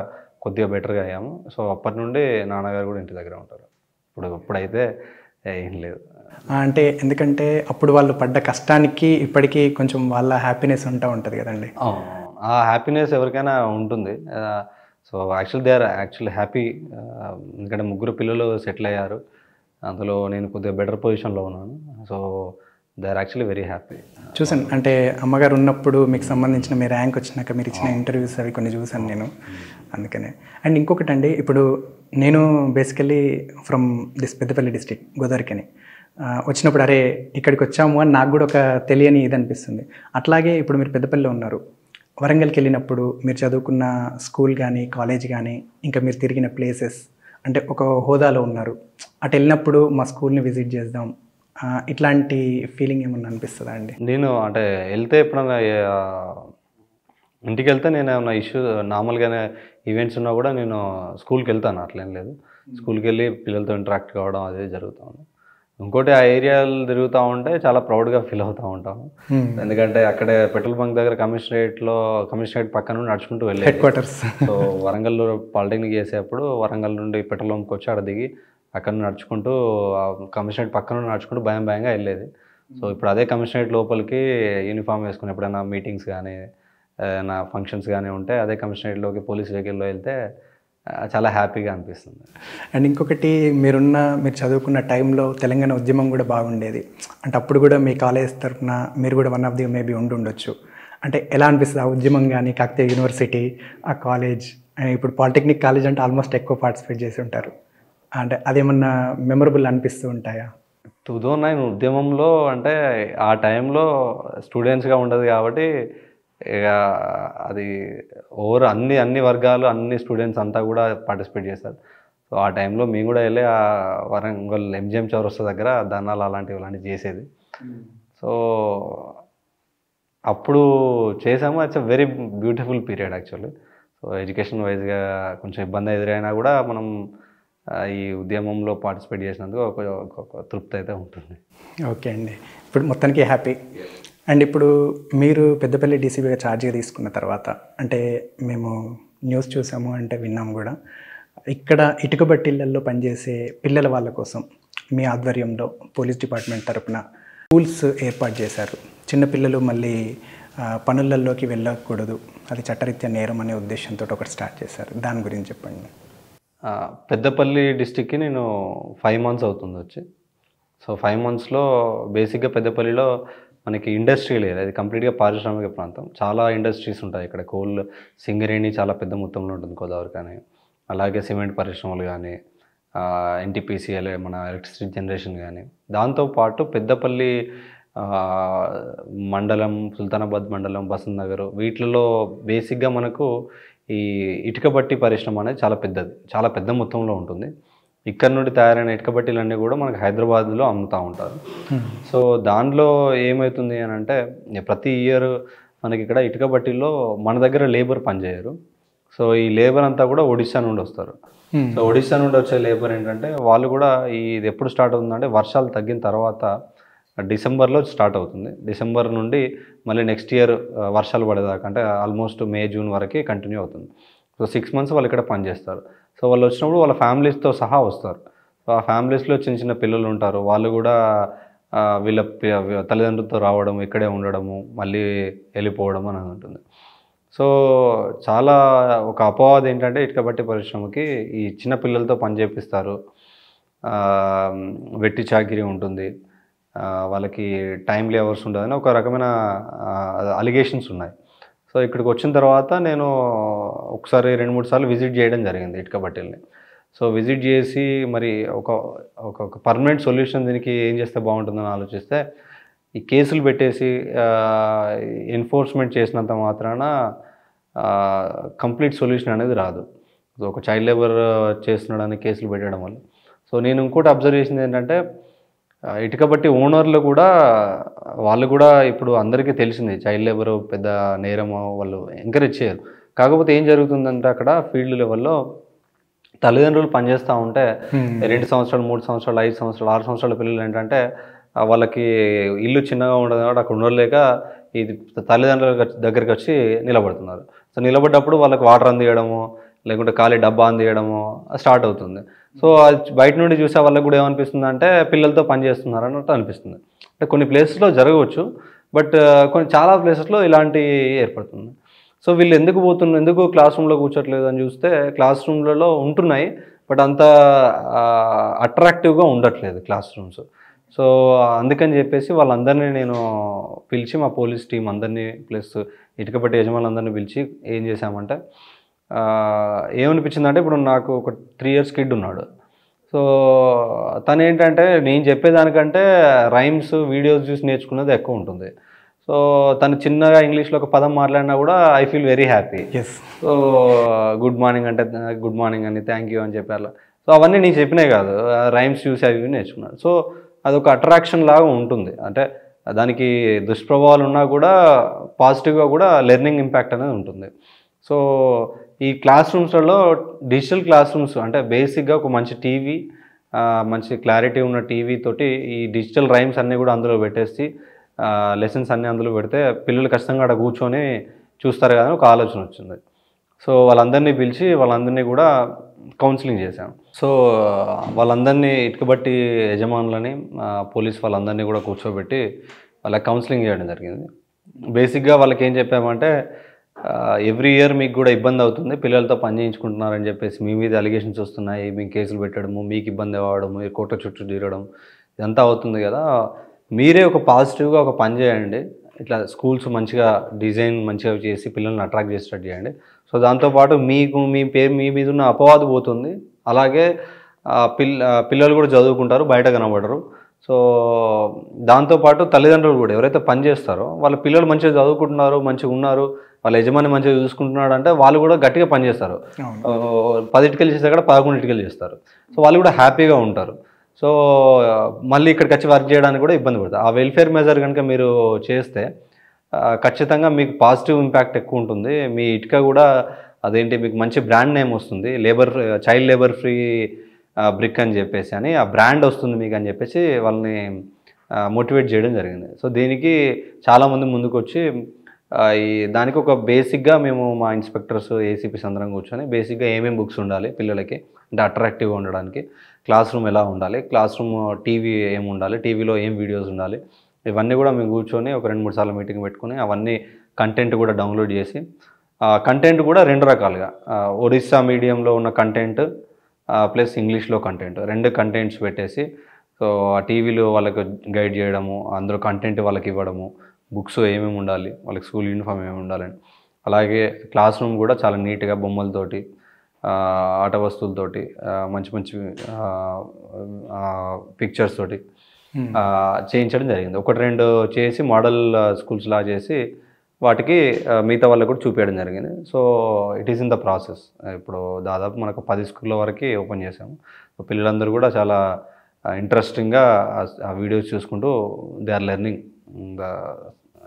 కొద్దిగా బెటర్‌గా అయ్యాము. సో, అప్పటి నుండి నాన్నగారు కూడా ఇంటి దగ్గర ఉంటారు. ఇప్పుడైతే ఏం లేదు. అంటే ఎందుకంటే అప్పుడు వాళ్ళు పడ్డ కష్టానికి ఇప్పటికీ కొంచెం వాళ్ళ హ్యాపీనెస్ ఉంటది కదండి. అవును. ఆ హ్యాపీనెస్ ఎవరికైనా ఉంటుంది. So, they are actually happy. ఎందుకంటే ముగ్గురు పిల్లలు సెటిల్ అయ్యారు. అందులో నేను కొద్దిగా బెటర్ పొజిషన్‌లో ఉన్నాను. So, they are actually very happy. చూసాను. అంటే అమ్మగారు ఉన్నప్పుడు మీకు సంబంధించిన మీ ర్యాంక్ వచ్చినాక మీరు ఇచ్చిన ఇంటర్వ్యూస్ అవి కొన్ని చూసాను నేను. అందుకనే. అండ్ ఇంకొకటండి, ఇప్పుడు నేను basically from Peddapalli district, Godavarikhani. వచ్చినప్పుడు అరే ఇక్కడికి వచ్చాము అని నాకు కూడా ఒక తెలియని ఇది అనిపిస్తుంది. అట్లాగే ఇప్పుడు మీరు పెద్దపల్లిలో ఉన్నారు. వరంగల్కి వెళ్ళినప్పుడు మీరు చదువుకున్న స్కూల్ కానీ, కాలేజ్ కానీ, ఇంకా మీరు తిరిగిన ప్లేసెస్ అంటే ఒక హోదాలో ఉన్నారు. అటు వెళ్ళినప్పుడు మా స్కూల్ని విజిట్ చేద్దాం, ఇట్లాంటి ఫీలింగ్ ఏమన్నా అనిపిస్తుందా అండి? నేను అంటే వెళ్తే ఎప్పుడన్నా ఇంటికి వెళ్తే నేను ఏమన్నా నార్మల్గానే ఈవెంట్స్ ఉన్నా కూడా నేను స్కూల్కి వెళ్తాను, అట్లేం లేదు. స్కూల్కి వెళ్ళి పిల్లలతో ఇంటరాక్ట్ కావడం అదే జరుగుతూ ఉంది. ఇంకోటి ఆ ఏరియాలు తిరుగుతూ ఉంటే చాలా ప్రౌడ్గా ఫీల్ అవుతూ ఉంటాము. ఎందుకంటే అక్కడే పెట్రోల్ బంక్ దగ్గర కమిషనరేట్ పక్క నుండి నడుచుకుంటూ వెళ్ళేది హెడ్ క్వార్టర్స్. సో, వరంగల్లో పాలిటెక్నిక్ చేసేప్పుడు వరంగల్ నుండి పెట్రోల్ బంక్ వచ్చి ఆడ దిగి అక్కడ నడుచుకుంటూ కమిషనరేట్ పక్క నుండి నడుచుకుంటూ భయంగా వెళ్ళేది. సో, ఇప్పుడు అదే కమిషనరేట్ లోపలికి యూనిఫామ్ వేసుకుని ఎప్పుడైనా మీటింగ్స్ కానీ, ఏదైనా ఫంక్షన్స్ కానీ ఉంటే అదే కమిషనరేట్లోకి పోలీస్ వెహికల్లో వెళ్తే చాలా హ్యాపీగా అనిపిస్తుంది. అండ్ ఇంకొకటి మీరు చదువుకున్న టైంలో తెలంగాణ ఉద్యమం కూడా బాగుండేది. అంటే అప్పుడు కూడా మీ కాలేజ్ తరఫున మీరు కూడా వన్ ఆఫ్ ది మేబీ ఉండొచ్చు. అంటే ఎలా అనిపిస్తుంది ఆ ఉద్యమం కానీ, కాకతీయ యూనివర్సిటీ, ఆ కాలేజ్, ఇప్పుడు పాలిటెక్నిక్ కాలేజ్ అంటే ఆల్మోస్ట్ ఎక్కువ పార్టిసిపేట్ చేసి ఉంటారు. అంటే అదేమన్నా మెమరబుల్ అనిపిస్తూ ఉంటాయా? 2009 ఉద్యమంలో అంటే ఆ టైంలో స్టూడెంట్స్గా ఉండదు కాబట్టి ఇక అది అన్ని వర్గాలు అన్ని స్టూడెంట్స్ అంతా కూడా పార్టిసిపేట్ చేస్తారు. సో ఆ టైంలో మేము కూడా వెళ్ళి ఆ వరంగల్ ఎంజిఎం చౌరస్తా దగ్గర ధర్నాలు అలాంటివి చేసేది. సో అప్పుడు చేసాము. It's very beautiful period actually. So education వైజ్గా కొంచెం ఇబ్బంది ఎదురైనా కూడా మనం ఈ ఉద్యమంలో పార్టిసిపేట్ చేసినందుకు ఒక తృప్తి అయితే ఉంటుంది. ఓకే అండి, ఇప్పుడు మొత్తానికి హ్యాపీ. అండ్ ఇప్పుడు మీరు పెద్దపల్లి డీసీబీగా ఛార్జ్గా తీసుకున్న తర్వాత, అంటే మేము న్యూస్ చూసాము, అంటే విన్నాము కూడా, ఇక్కడ ఇటుకబట్టిళ్ళల్లో పనిచేసే పిల్లల వాళ్ళ కోసం మీ ఆధ్వర్యంలో పోలీస్ డిపార్ట్మెంట్ తరపున స్కూల్స్ ఏర్పాటు చేశారు. చిన్నపిల్లలు మళ్ళీ పనులలోకి వెళ్ళకూడదు, అది చట్టరీత్యా నేరం అనే ఉద్దేశంతో ఒకటి స్టార్ట్ చేశారు. దాని గురించి చెప్పండి. పెద్దపల్లి డిస్టిక్కి నేను 5 months అవుతుంది వచ్చి. సో 5 monthsలో బేసిక్గా పెద్దపల్లిలో మనకి ఇండస్ట్రీ లేదు, అది కంప్లీట్గా పారిశ్రామిక ప్రాంతం. చాలా ఇండస్ట్రీస్ ఉంటాయి ఇక్కడ. కోల్ సింగరేణి చాలా పెద్ద మొత్తంలో ఉంటుంది గోదావరి కానీ, అలాగే సిమెంట్ పరిశ్రమలు కానీ, ఎన్టీపీసీఎల్ మన ఎలక్ట్రిసిటీ జనరేషన్ కానీ. దాంతోపాటు పెద్దపల్లి మండలం, సుల్తానాబాద్ మండలం, బసంత్ నగర్, వీటిల్లో బేసిక్గా మనకు ఈ ఇటుక బట్టి పరిశ్రమ అనేది చాలా పెద్దది, చాలా పెద్ద మొత్తంలో ఉంటుంది. ఇక్కడ నుండి తయారైన ఇటుక బట్టీలన్నీ కూడా మనకు హైదరాబాద్లో అమ్ముతూ ఉంటారు. సో దానిలో ఏమవుతుంది అని అంటే, ప్రతి ఇయర్ మనకి ఇక్కడ ఇటుక బట్టీల్లో మన దగ్గర లేబర్ పనిచేయరు. సో ఈ లేబర్ అంతా కూడా ఒడిశా నుండి వస్తారు. సో ఒడిశా నుండి వచ్చే లేబర్ ఏంటంటే, వాళ్ళు కూడా ఇది ఎప్పుడు స్టార్ట్ అవుతుందంటే వర్షాలు తగ్గిన తర్వాత డిసెంబర్లో స్టార్ట్ అవుతుంది. డిసెంబర్ నుండి మళ్ళీ నెక్స్ట్ ఇయర్ వర్షాలు పడేదాకా, అంటే ఆల్మోస్ట్ మే జూన్ వరకు కంటిన్యూ అవుతుంది. సో 6 months వాళ్ళు ఇక్కడ పనిచేస్తారు. సో వాళ్ళు వచ్చినప్పుడు వాళ్ళ ఫ్యామిలీస్తో సహా వస్తారు. సో ఆ ఫ్యామిలీస్లో చిన్న చిన్న పిల్లలు ఉంటారు, వాళ్ళు కూడా వీళ్ళ తల్లిదండ్రులతో రావడం, ఇక్కడే ఉండడము, మళ్ళీ వెళ్ళిపోవడం అని ఉంటుంది. సో చాలా ఒక అపవాదం ఏంటంటే, ఇటుక బట్టి పరిశ్రమకి ఈ చిన్న పిల్లలతో పని చేపిస్తారు, వెట్టి చాకిరీ ఉంటుంది, వాళ్ళకి టైమ్లీ అవర్స్ ఉండదని ఒక రకమైన అలిగేషన్స్ ఉన్నాయి. సో ఇక్కడికి వచ్చిన తర్వాత నేను ఒకసారి 2-3 సార్లు విజిట్ చేయడం జరిగింది ఇటుక బట్టీల్ని. సో విజిట్ చేసి మరి ఒక పర్మనెంట్ సొల్యూషన్ దీనికి ఏం చేస్తే బాగుంటుందని ఆలోచిస్తే, ఈ కేసులు పెట్టేసి ఎన్ఫోర్స్మెంట్ చేసినంత మాత్రాన కంప్లీట్ సొల్యూషన్ అనేది రాదు. ఒక చైల్డ్ లేబర్ చేస్తున్నాడని కేసులు పెట్టడం వల్ల. సో నేను ఇంకోటి అబ్జర్వ్ చేసింది ఏంటంటే, ఇటుక బట్టి ఓనర్లు కూడా, వాళ్ళు కూడా ఇప్పుడు అందరికీ తెలిసింది చైల్డ్ లేబర్ పెద్ద నేరము, వాళ్ళు ఎంకరేజ్ చేయరు. కాకపోతే ఏం జరుగుతుందంటే, అక్కడ ఫీల్డ్ లెవెల్లో తల్లిదండ్రులు పనిచేస్తూ ఉంటే 2 సంవత్సరాలు, 3 సంవత్సరాలు, 5 సంవత్సరాలు, 6 సంవత్సరాల పిల్లలు ఏంటంటే, వాళ్ళకి ఇల్లు చిన్నగా ఉండదు కాబట్టి అక్కడ ఉండలేక ఇది తల్లిదండ్రుల దగ్గరికి వచ్చి నిలబడుతున్నారు. సో నిలబడ్డప్పుడు వాళ్ళకి వాటర్ అందియడము, లేకుంటే ఖాళీ డబ్బా అందియడము స్టార్ట్ అవుతుంది. సో అది బయట నుండి చూసే వాళ్ళకి కూడా ఏమనిపిస్తుంది అంటే, పిల్లలతో పని చేస్తున్నారు అన్నట్టు అనిపిస్తుంది. అంటే కొన్ని ప్లేసెస్లో జరగవచ్చు, బట్ చాలా ప్లేసెస్లో ఇలాంటి ఏర్పడుతుంది. సో వీళ్ళు ఎందుకు క్లాస్ రూమ్లో కూర్చోట్లేదు అని చూస్తే, క్లాస్ రూమ్లలో ఉంటున్నాయి, బట్ అంత అట్రాక్టివ్గా ఉండట్లేదు క్లాస్ రూమ్స్. సో అందుకని చెప్పేసి వాళ్ళందరినీ నేను పిలిచి, మా పోలీస్ టీం అందరినీ ప్లస్ ఇటుక బట్టి యజమానులందరినీ పిలిచి ఏం చేశామంటే, ఏమనిపించిందంటే, ఇప్పుడు నాకు ఒక 3 years కిడ్ ఉన్నాడు. సో తను ఏంటంటే, నేను చెప్పేదానికంటే రైమ్స్, వీడియోస్ చూసి నేర్చుకున్నది ఎక్కువ ఉంటుంది. సో తను చిన్నగా ఇంగ్లీష్లో ఒక పదం మాట్లాడినా కూడా I feel very happy. So good morning అంటే గుడ్ మార్నింగ్ అని, థ్యాంక్ యూ అని చెప్పారు. సో అవన్నీ నేను చెప్పినాయి కాదు, రైమ్స్ చూసి అవి నేర్చుకున్నాను. సో అదొక అట్రాక్షన్ లాగా ఉంటుంది. అంటే దానికి దుష్ప్రభావాలు ఉన్నా కూడా పాజిటివ్గా కూడా లెర్నింగ్ ఇంపాక్ట్ అనేది ఉంటుంది. సో ఈ క్లాస్ రూమ్స్లలో డిజిటల్ క్లాస్ రూమ్స్ అంటే బేసిక్గా ఒక మంచి టీవీ, మంచి క్లారిటీ ఉన్న టీవీ తోటి ఈ డిజిటల్ రైమ్స్ అన్నీ కూడా అందులో పెట్టేసి లెసన్స్ అన్నీ అందులో పెడితే పిల్లలు ఖచ్చితంగా అక్కడ కూర్చొని చూస్తారు కదా అని ఒక ఆలోచన వచ్చింది. సో వాళ్ళందరినీ పిలిచి వాళ్ళందరినీ కూడా కౌన్సిలింగ్ చేశాం. సో వాళ్ళందరినీ ఇటుక బట్టి యజమానులని, పోలీస్ వాళ్ళందరినీ కూడా కూర్చోబెట్టి వాళ్ళకి కౌన్సిలింగ్ చేయడం జరిగింది. బేసిక్గా వాళ్ళకి ఏం చెప్పామంటే, ఎవ్రీ ఇయర్ మీకు కూడా ఇబ్బంది అవుతుంది, పిల్లలతో పని చేయించుకుంటున్నారని చెప్పేసి మీ మీద అలిగేషన్స్ వస్తున్నాయి, మీకు కేసులు పెట్టడము, మీకు ఇబ్బంది అవ్వడము, కోర్టు చుట్టూ తిరగడం ఇదంతా అవుతుంది కదా. మీరే ఒక పాజిటివ్గా ఒక పని చేయండి, ఇట్లా స్కూల్స్ మంచిగా డిజైన్ మంచిగా చేసి పిల్లల్ని అట్రాక్ట్ చేసేటట్టు చేయండి. సో దాంతోపాటు మీకు మీ పేరు మీ మీద ఉన్న అపవాదు పోతుంది, అలాగే పిల్లలు కూడా చదువుకుంటారు, బయట కనబడరు. సో దాంతోపాటు తల్లిదండ్రులు కూడా ఎవరైతే పని చేస్తారో వాళ్ళ పిల్లలు మంచిగా చదువుకుంటున్నారు, మంచిగా ఉన్నారు, వాళ్ళ యజమాని మంచిగా చూసుకుంటున్నాడు అంటే వాళ్ళు కూడా గట్టిగా పనిచేస్తారు. 10 ఇటుకలు చేస్తే కూడా 11 ఇటుకలు చేస్తారు. సో వాళ్ళు కూడా హ్యాపీగా ఉంటారు. సో మళ్ళీ ఇక్కడికి వచ్చి వర్క్ చేయడానికి కూడా ఇబ్బంది పడుతుంది. ఆ వెల్ఫేర్ మెజర్ కనుక మీరు చేస్తే ఖచ్చితంగా మీకు పాజిటివ్ ఇంపాక్ట్ ఎక్కువ ఉంటుంది. మీ ఇటుక కూడా అదేంటి మీకు మంచి బ్రాండ్ నేమ్ వస్తుంది, చైల్డ్ లేబర్ ఫ్రీ బ్రిక్ అని చెప్పేసి అని ఆ బ్రాండ్ వస్తుంది మీకు అని చెప్పేసి వాళ్ళని మోటివేట్ చేయడం జరిగింది. సో దీనికి చాలామంది ముందుకు వచ్చి దానికి ఒక బేసిక్గా మేము మా ఇన్స్పెక్టర్స్ ఏసీపీస్ అందరం కూర్చొని బేసిక్గా ఏమేమి బుక్స్ ఉండాలి పిల్లలకి అంటే అట్రాక్టివ్గా ఉండడానికి, క్లాస్ రూమ్ ఎలా ఉండాలి, క్లాస్ రూమ్ టీవీ ఏమి ఉండాలి, టీవీలో ఏం వీడియోస్ ఉండాలి, ఇవన్నీ కూడా మేము కూర్చొని ఒక 2-3 సార్లు మీటింగ్ పెట్టుకుని అవన్నీ కంటెంట్ కూడా డౌన్లోడ్ చేసి, కంటెంట్ కూడా 2 రకాలుగా ఒరిస్సా మీడియంలో ఉన్న కంటెంట్ ప్లస్ ఇంగ్లీష్లో కంటెంట్ 2 కంటెంట్స్ పెట్టేసి, సో ఆ టీవీలో వాళ్ళకి గైడ్ చేయడము, అందులో కంటెంట్ వాళ్ళకి ఇవ్వడము, బుక్స్ ఏమేమి ఉండాలి, వాళ్ళకి స్కూల్ యూనిఫామ్ ఏమేమి ఉండాలని, అలాగే క్లాస్ రూమ్ కూడా చాలా నీట్గా బొమ్మలతోటి ఆట వస్తువులతోటి మంచి మంచి పిక్చర్స్ తోటి చేయించడం జరిగింది. 1-2 చేసి మోడల్ స్కూల్స్ లా చేసి వాటికి మిగతా వాళ్ళకు కూడా చూపించడం జరిగింది. So it is in the process. ఇప్పుడు దాదాపు మనకు 10 స్కూళ్ళ వరకు ఓపెన్ చేసాము. సో పిల్లలందరూ కూడా చాలా ఇంట్రెస్టింగ్గా ఆ వీడియోస్ చూసుకుంటూ they are learning the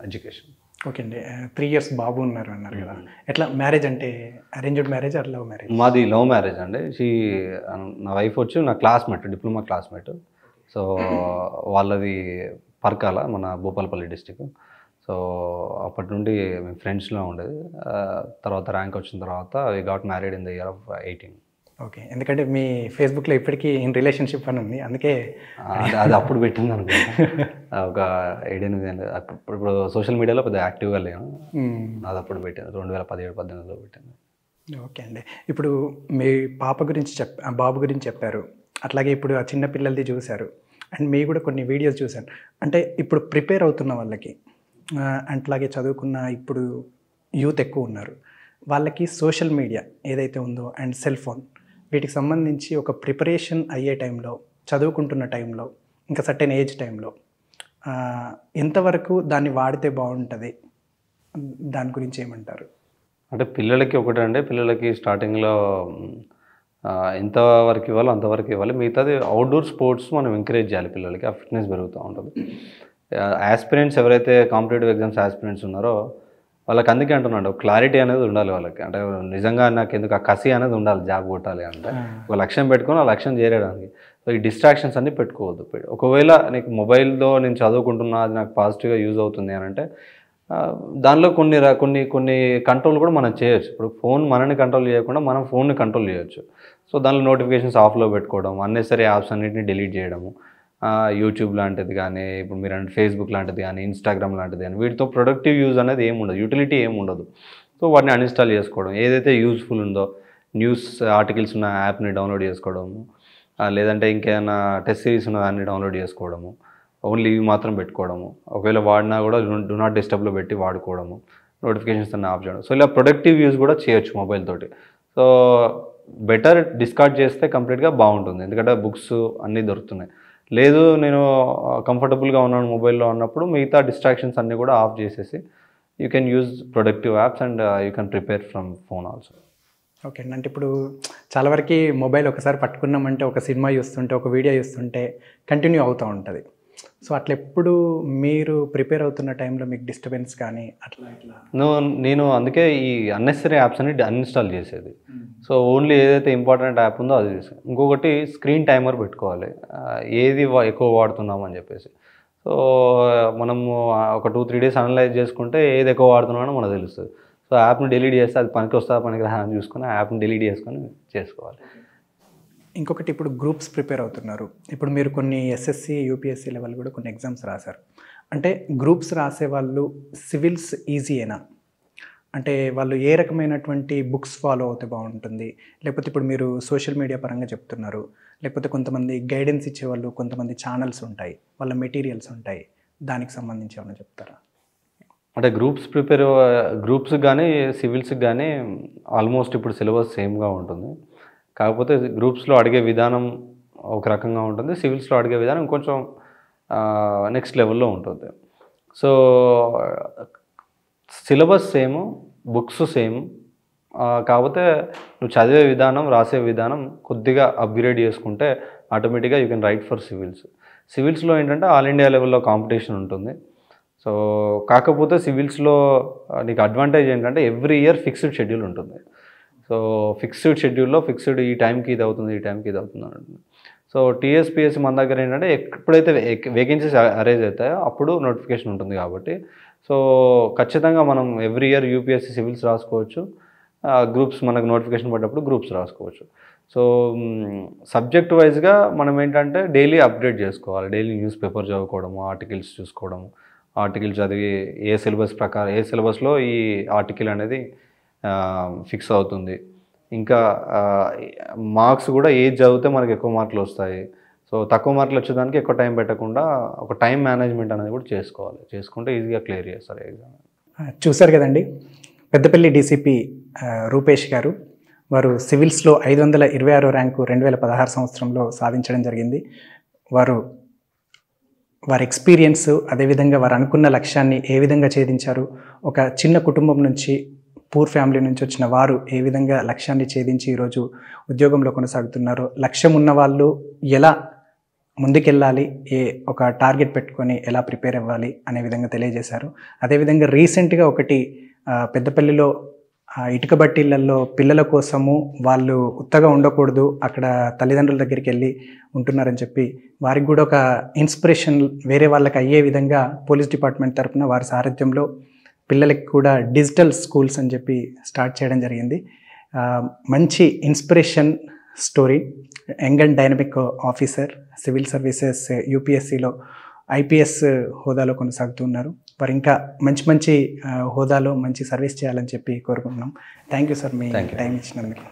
education. Okay అండి. 3 ఇయర్స్ బాబు ఉన్నారు అన్నారు కదా, ఎట్లా మ్యారేజ్ అంటే arranged marriage or love marriage? మాది లవ్ మ్యారేజ్ అండి. నా వైఫ్ వచ్చి నా క్లాస్మేట్, డిప్లొమా క్లాస్మేట్. సో వాళ్ళది పర్కాల, మన భూపాలపల్లి డిస్టిక్. సో అప్పటి నుండి మేము ఫ్రెండ్స్లో ఉండేది. తర్వాత ర్యాంక్ వచ్చిన తర్వాత we got married in the year of 18. Okay, ఎందుకంటే మీ ఫేస్బుక్లో ఇప్పటికీ ఇన్ రిలేషన్షిప్ అని ఉంది, అందుకే అది అప్పుడు పెట్టింది అనుకుంటా. ఒక 7-8 ఏళ్ళు. ఇప్పుడు సోషల్ మీడియాలో పెద్ద యాక్టివ్గా లేను, అది అప్పుడు పెట్టాను 2017-18లో పెట్టాను. ఓకే అండి. ఇప్పుడు మీ పాప గురించి బాబు గురించి చెప్పారు, అట్లాగే ఇప్పుడు ఆ చిన్న పిల్లలది చూశారు, అండ్ మీ కూడా కొన్ని వీడియోస్ చూశాను. అంటే ఇప్పుడు ప్రిపేర్ అవుతున్న వాళ్ళకి అట్లాగే చదువుకున్న ఇప్పుడు యూత్ ఎక్కువ ఉన్నారు, వాళ్ళకి సోషల్ మీడియా ఏదైతే ఉందో అండ్ సెల్ ఫోన్ వీటికి సంబంధించి ఒక ప్రిపరేషన్ అయ్యే టైంలో, చదువుకుంటున్న టైంలో, ఇంకా సర్టెన్ ఏజ్ టైంలో ఎంతవరకు దాన్ని వాడితే బాగుంటుంది, దాని గురించి ఏమంటారు? అంటే పిల్లలకి ఒకటంటే, పిల్లలకి స్టార్టింగ్లో ఎంతవరకు ఇవ్వాలో అంతవరకు ఇవ్వాలి. మిగతాది అవుట్డోర్ స్పోర్ట్స్ మనం ఎంకరేజ్ చేయాలి పిల్లలకి, ఆ ఫిట్నెస్ పెరుగుతూ ఉంటుంది. యాస్పిరెంట్స్ ఎవరైతే కాంపిటేటివ్ ఎగ్జామ్స్ యాస్పిరెంట్స్ ఉన్నారో వాళ్ళకి అందుకే అంటున్నాడు, క్లారిటీ అనేది ఉండాలి వాళ్ళకి. అంటే నిజంగా నాకు ఎందుకు ఆ కసి అనేది ఉండాలి, జాబ్ కొట్టాలి అంటే ఒక లక్ష్యం పెట్టుకొని ఆ లక్ష్యం చేరడానికి. సో ఈ డిస్ట్రాక్షన్స్ అన్నీ పెట్టుకోవద్దు. ఒకవేళ నీకు మొబైల్తో నేను చదువుకుంటున్నా, అది నాకు పాజిటివ్గా యూజ్ అవుతుంది అని అంటే దానిలో కొన్ని కంట్రోల్ కూడా మనం చేయొచ్చు. ఇప్పుడు ఫోన్ మనని కంట్రోల్ చేయకుండా మనం ఫోన్ని కంట్రోల్ చేయొచ్చు. సో దానిలో నోటిఫికేషన్స్ ఆఫ్లో పెట్టుకోవడం, అన్నెసరీ యాప్స్ అన్నింటినీ డిలీట్ చేయడము, యూట్యూబ్ లాంటిది కానీ, ఇప్పుడు మీరు అంటే ఫేస్బుక్ లాంటిది కానీ, ఇన్స్టాగ్రామ్ లాంటిది కానీ, వీటితో ప్రొడక్టివ్ యూజ్ అనేది ఏమి ఉండదు, యూటిలిటీ ఏమి ఉండదు. సో వాటిని అన్ఇన్స్టాల్ చేసుకోవడం, ఏదైతే యూజ్ఫుల్ ఉందో న్యూస్ ఆర్టికల్స్ ఉన్న యాప్ని డౌన్లోడ్ చేసుకోవడము, లేదంటే ఇంకేమైనా టెస్ట్ సిరీస్ ఉన్న దాన్ని డౌన్లోడ్ చేసుకోవడము, ఓన్లీ ఇవి మాత్రం పెట్టుకోవడము, ఒకవేళ వాడినా కూడా డూ నాట్ డిస్టర్బ్లో పెట్టి వాడుకోవడము, నోటిఫికేషన్స్ అన్నీ ఆఫ్ చేయడం. సో ఇలా ప్రొడక్టివ్ యూజ్ కూడా చేయొచ్చు మొబైల్ తోటి. సో బెటర్ డిస్కార్డ్ చేస్తే కంప్లీట్గా బాగుంటుంది, ఎందుకంటే బుక్స్ అన్నీ దొరుకుతున్నాయి. లేదు నేను కంఫర్టబుల్గా ఉన్నాను మొబైల్లో అన్నప్పుడు మిగతా డిస్ట్రాక్షన్స్ అన్నీ కూడా ఆఫ్ చేసేసి you can use productive apps and you can prepare from phone also. Okay అండి. అంటే ఇప్పుడు చాలా వరకు మొబైల్ ఒకసారి పట్టుకున్నామంటే ఒక సినిమా చూస్తుంటే, ఒక వీడియో చూస్తుంటే కంటిన్యూ అవుతూ ఉంటుంది. సో అట్లా ఎప్పుడు మీరు ప్రిపేర్ అవుతున్న టైంలో మీకు డిస్టర్బెన్స్ కానీ అట్లా ఇట్లా? నేను అందుకే ఈ అన్నెసరీ యాప్స్ అన్ని అన్ఇన్స్టాల్ చేసేది. సో ఓన్లీ ఏదైతే ఇంపార్టెంట్ యాప్ ఉందో అది చేసాను. ఇంకొకటి స్క్రీన్ టైమర్ పెట్టుకోవాలి, ఏది ఎక్కువ వాడుతున్నామని చెప్పేసి. సో మనము ఒక 2-3 డేస్ అనలైజ్ చేసుకుంటే ఏది ఎక్కువ వాడుతున్నామో మనకు తెలుస్తుంది. సో యాప్ని డిలీట్ చేస్తే అది పనికి వస్తా పనికి రా అని చూసుకొని ఆ యాప్ని డిలీట్ చేసుకొని చేసుకోవాలి. ఇంకొకటి, ఇప్పుడు గ్రూప్స్ ప్రిపేర్ అవుతున్నారు, ఇప్పుడు మీరు కొన్ని ఎస్ఎస్సి యూపీఎస్సి లెవెల్ కూడా కొన్ని ఎగ్జామ్స్ రాశారు. అంటే గ్రూప్స్ రాసే వాళ్ళు సివిల్స్ ఈజీయేనా? అంటే వాళ్ళు ఏ రకమైనటువంటి బుక్స్ ఫాలో అవుతే బాగుంటుంది, లేకపోతే ఇప్పుడు మీరు సోషల్ మీడియా పరంగా చెప్తున్నారు, లేకపోతే కొంతమంది గైడెన్స్ ఇచ్చేవాళ్ళు, కొంతమంది ఛానల్స్ ఉంటాయి, వాళ్ళ మెటీరియల్స్ ఉంటాయి, దానికి సంబంధించి ఏమైనా చెప్తారా? అంటే గ్రూప్స్కి కానీ సివిల్స్కి కానీ ఆల్మోస్ట్ ఇప్పుడు సిలబస్ సేమ్గా ఉంటుంది. కాకపోతే గ్రూప్స్లో అడిగే విధానం ఒక రకంగా ఉంటుంది, సివిల్స్లో అడిగే విధానం కొంచెం నెక్స్ట్ లెవెల్లో ఉంటుంది. So syllabus same, books same, కాకపోతే నువ్వు చదివే విధానం, రాసే విధానం కొద్దిగా అప్గ్రేడ్ చేసుకుంటే ఆటోమేటిక్గా you can write for civils. సివిల్స్లో ఏంటంటే ఆల్ ఇండియా లెవెల్లో కాంపిటీషన్ ఉంటుంది. సో కాకపోతే సివిల్స్లో నీకు అడ్వాంటేజ్ ఏంటంటే ఎవ్రీ ఇయర్ ఫిక్స్డ్ షెడ్యూల్ ఉంటుంది. సో ఫిక్స్డ్ షెడ్యూల్లో ఫిక్స్డ్ ఈ టైంకి ఇది అవుతుంది, ఈ టైంకి ఇది అవుతుంది అని ఉంటుంది. సో టీఎస్పీఎస్సీ మన దగ్గర ఏంటంటే ఎప్పుడైతే వేకెన్సీస్ అరేంజ్ అవుతాయో అప్పుడు నోటిఫికేషన్ ఉంటుంది కాబట్టి సో ఖచ్చితంగా మనం ఎవ్రీ ఇయర్ యూపీఎస్సీ సివిల్స్ రాసుకోవచ్చు, గ్రూప్స్ మనకు నోటిఫికేషన్ పడ్డప్పుడు గ్రూప్స్ రాసుకోవచ్చు. సో సబ్జెక్ట్ వైజ్గా మనం ఏంటంటే డైలీ అప్డేట్ చేసుకోవాలి, డైలీ న్యూస్ పేపర్ చదువుకోవడము, ఆర్టికల్స్ చూసుకోవడము, ఆర్టికల్ చదివి ఏ సిలబస్ ప్రకారం ఏ సిలబస్లో ఈ ఆర్టికల్ అనేది ఫిక్స్ అవుతుంది. ఇంకా మార్క్స్ కూడా ఏది చదివితే మనకి ఎక్కువ మార్కులు వస్తాయి, సో తక్కువ మార్కులు వచ్చేదానికి ఎక్కువ టైం పెట్టకుండా ఒక టైం మేనేజ్మెంట్ అనేది కూడా చేసుకోవాలి, చేసుకుంటే ఈజీగా క్లియర్ చేస్తారు ఎగ్జామ్. చూశారు కదండి, పెద్దపల్లి డీసీపీ రూపేష్ గారు, వారు సివిల్స్లో 526వ ర్యాంకు 2016 సంవత్సరంలో సాధించడం జరిగింది. వారి ఎక్స్పీరియన్స్, అదేవిధంగా వారు అనుకున్న లక్ష్యాన్ని ఏ విధంగా ఛేదించారు, ఒక చిన్న కుటుంబం నుంచి, పూర్ ఫ్యామిలీ నుంచి వచ్చిన వారు ఏ విధంగా లక్ష్యాన్ని ఛేదించి ఈరోజు ఉద్యోగంలో కొనసాగుతున్నారో, లక్ష్యం ఉన్న వాళ్ళు ఎలా ముందుకెళ్ళాలి, ఒక టార్గెట్ పెట్టుకొని ఎలా ప్రిపేర్ అవ్వాలి అనే విధంగా తెలియజేశారు. అదేవిధంగా రీసెంట్గా ఒకటి పెద్దపల్లిలో ఇటుక బట్టీలలో పిల్లల కోసము వాళ్ళు ఉత్తగా ఉండకూడదు, అక్కడ తల్లిదండ్రుల దగ్గరికి వెళ్ళి ఉంటున్నారని చెప్పి వారికి కూడా ఒక ఇన్స్పిరేషన్ వేరే వాళ్ళకి అయ్యే విధంగా పోలీస్ డిపార్ట్మెంట్ తరఫున వారి సారథ్యంలో పిల్లలకి కూడా డిజిటల్ స్కూల్స్ అని చెప్పి స్టార్ట్ చేయడం జరిగింది. మంచి inspiration story. Young and dynamic officer, civil services యూపీఎస్సీలో ఐపీఎస్ హోదాలో కొనసాగుతున్నారు. వారు ఇంకా మంచి హోదాలో మంచి సర్వీస్ చేయాలని చెప్పి కోరుకుంటున్నాం. Thank you sir, me time ఇచ్చినందుకు.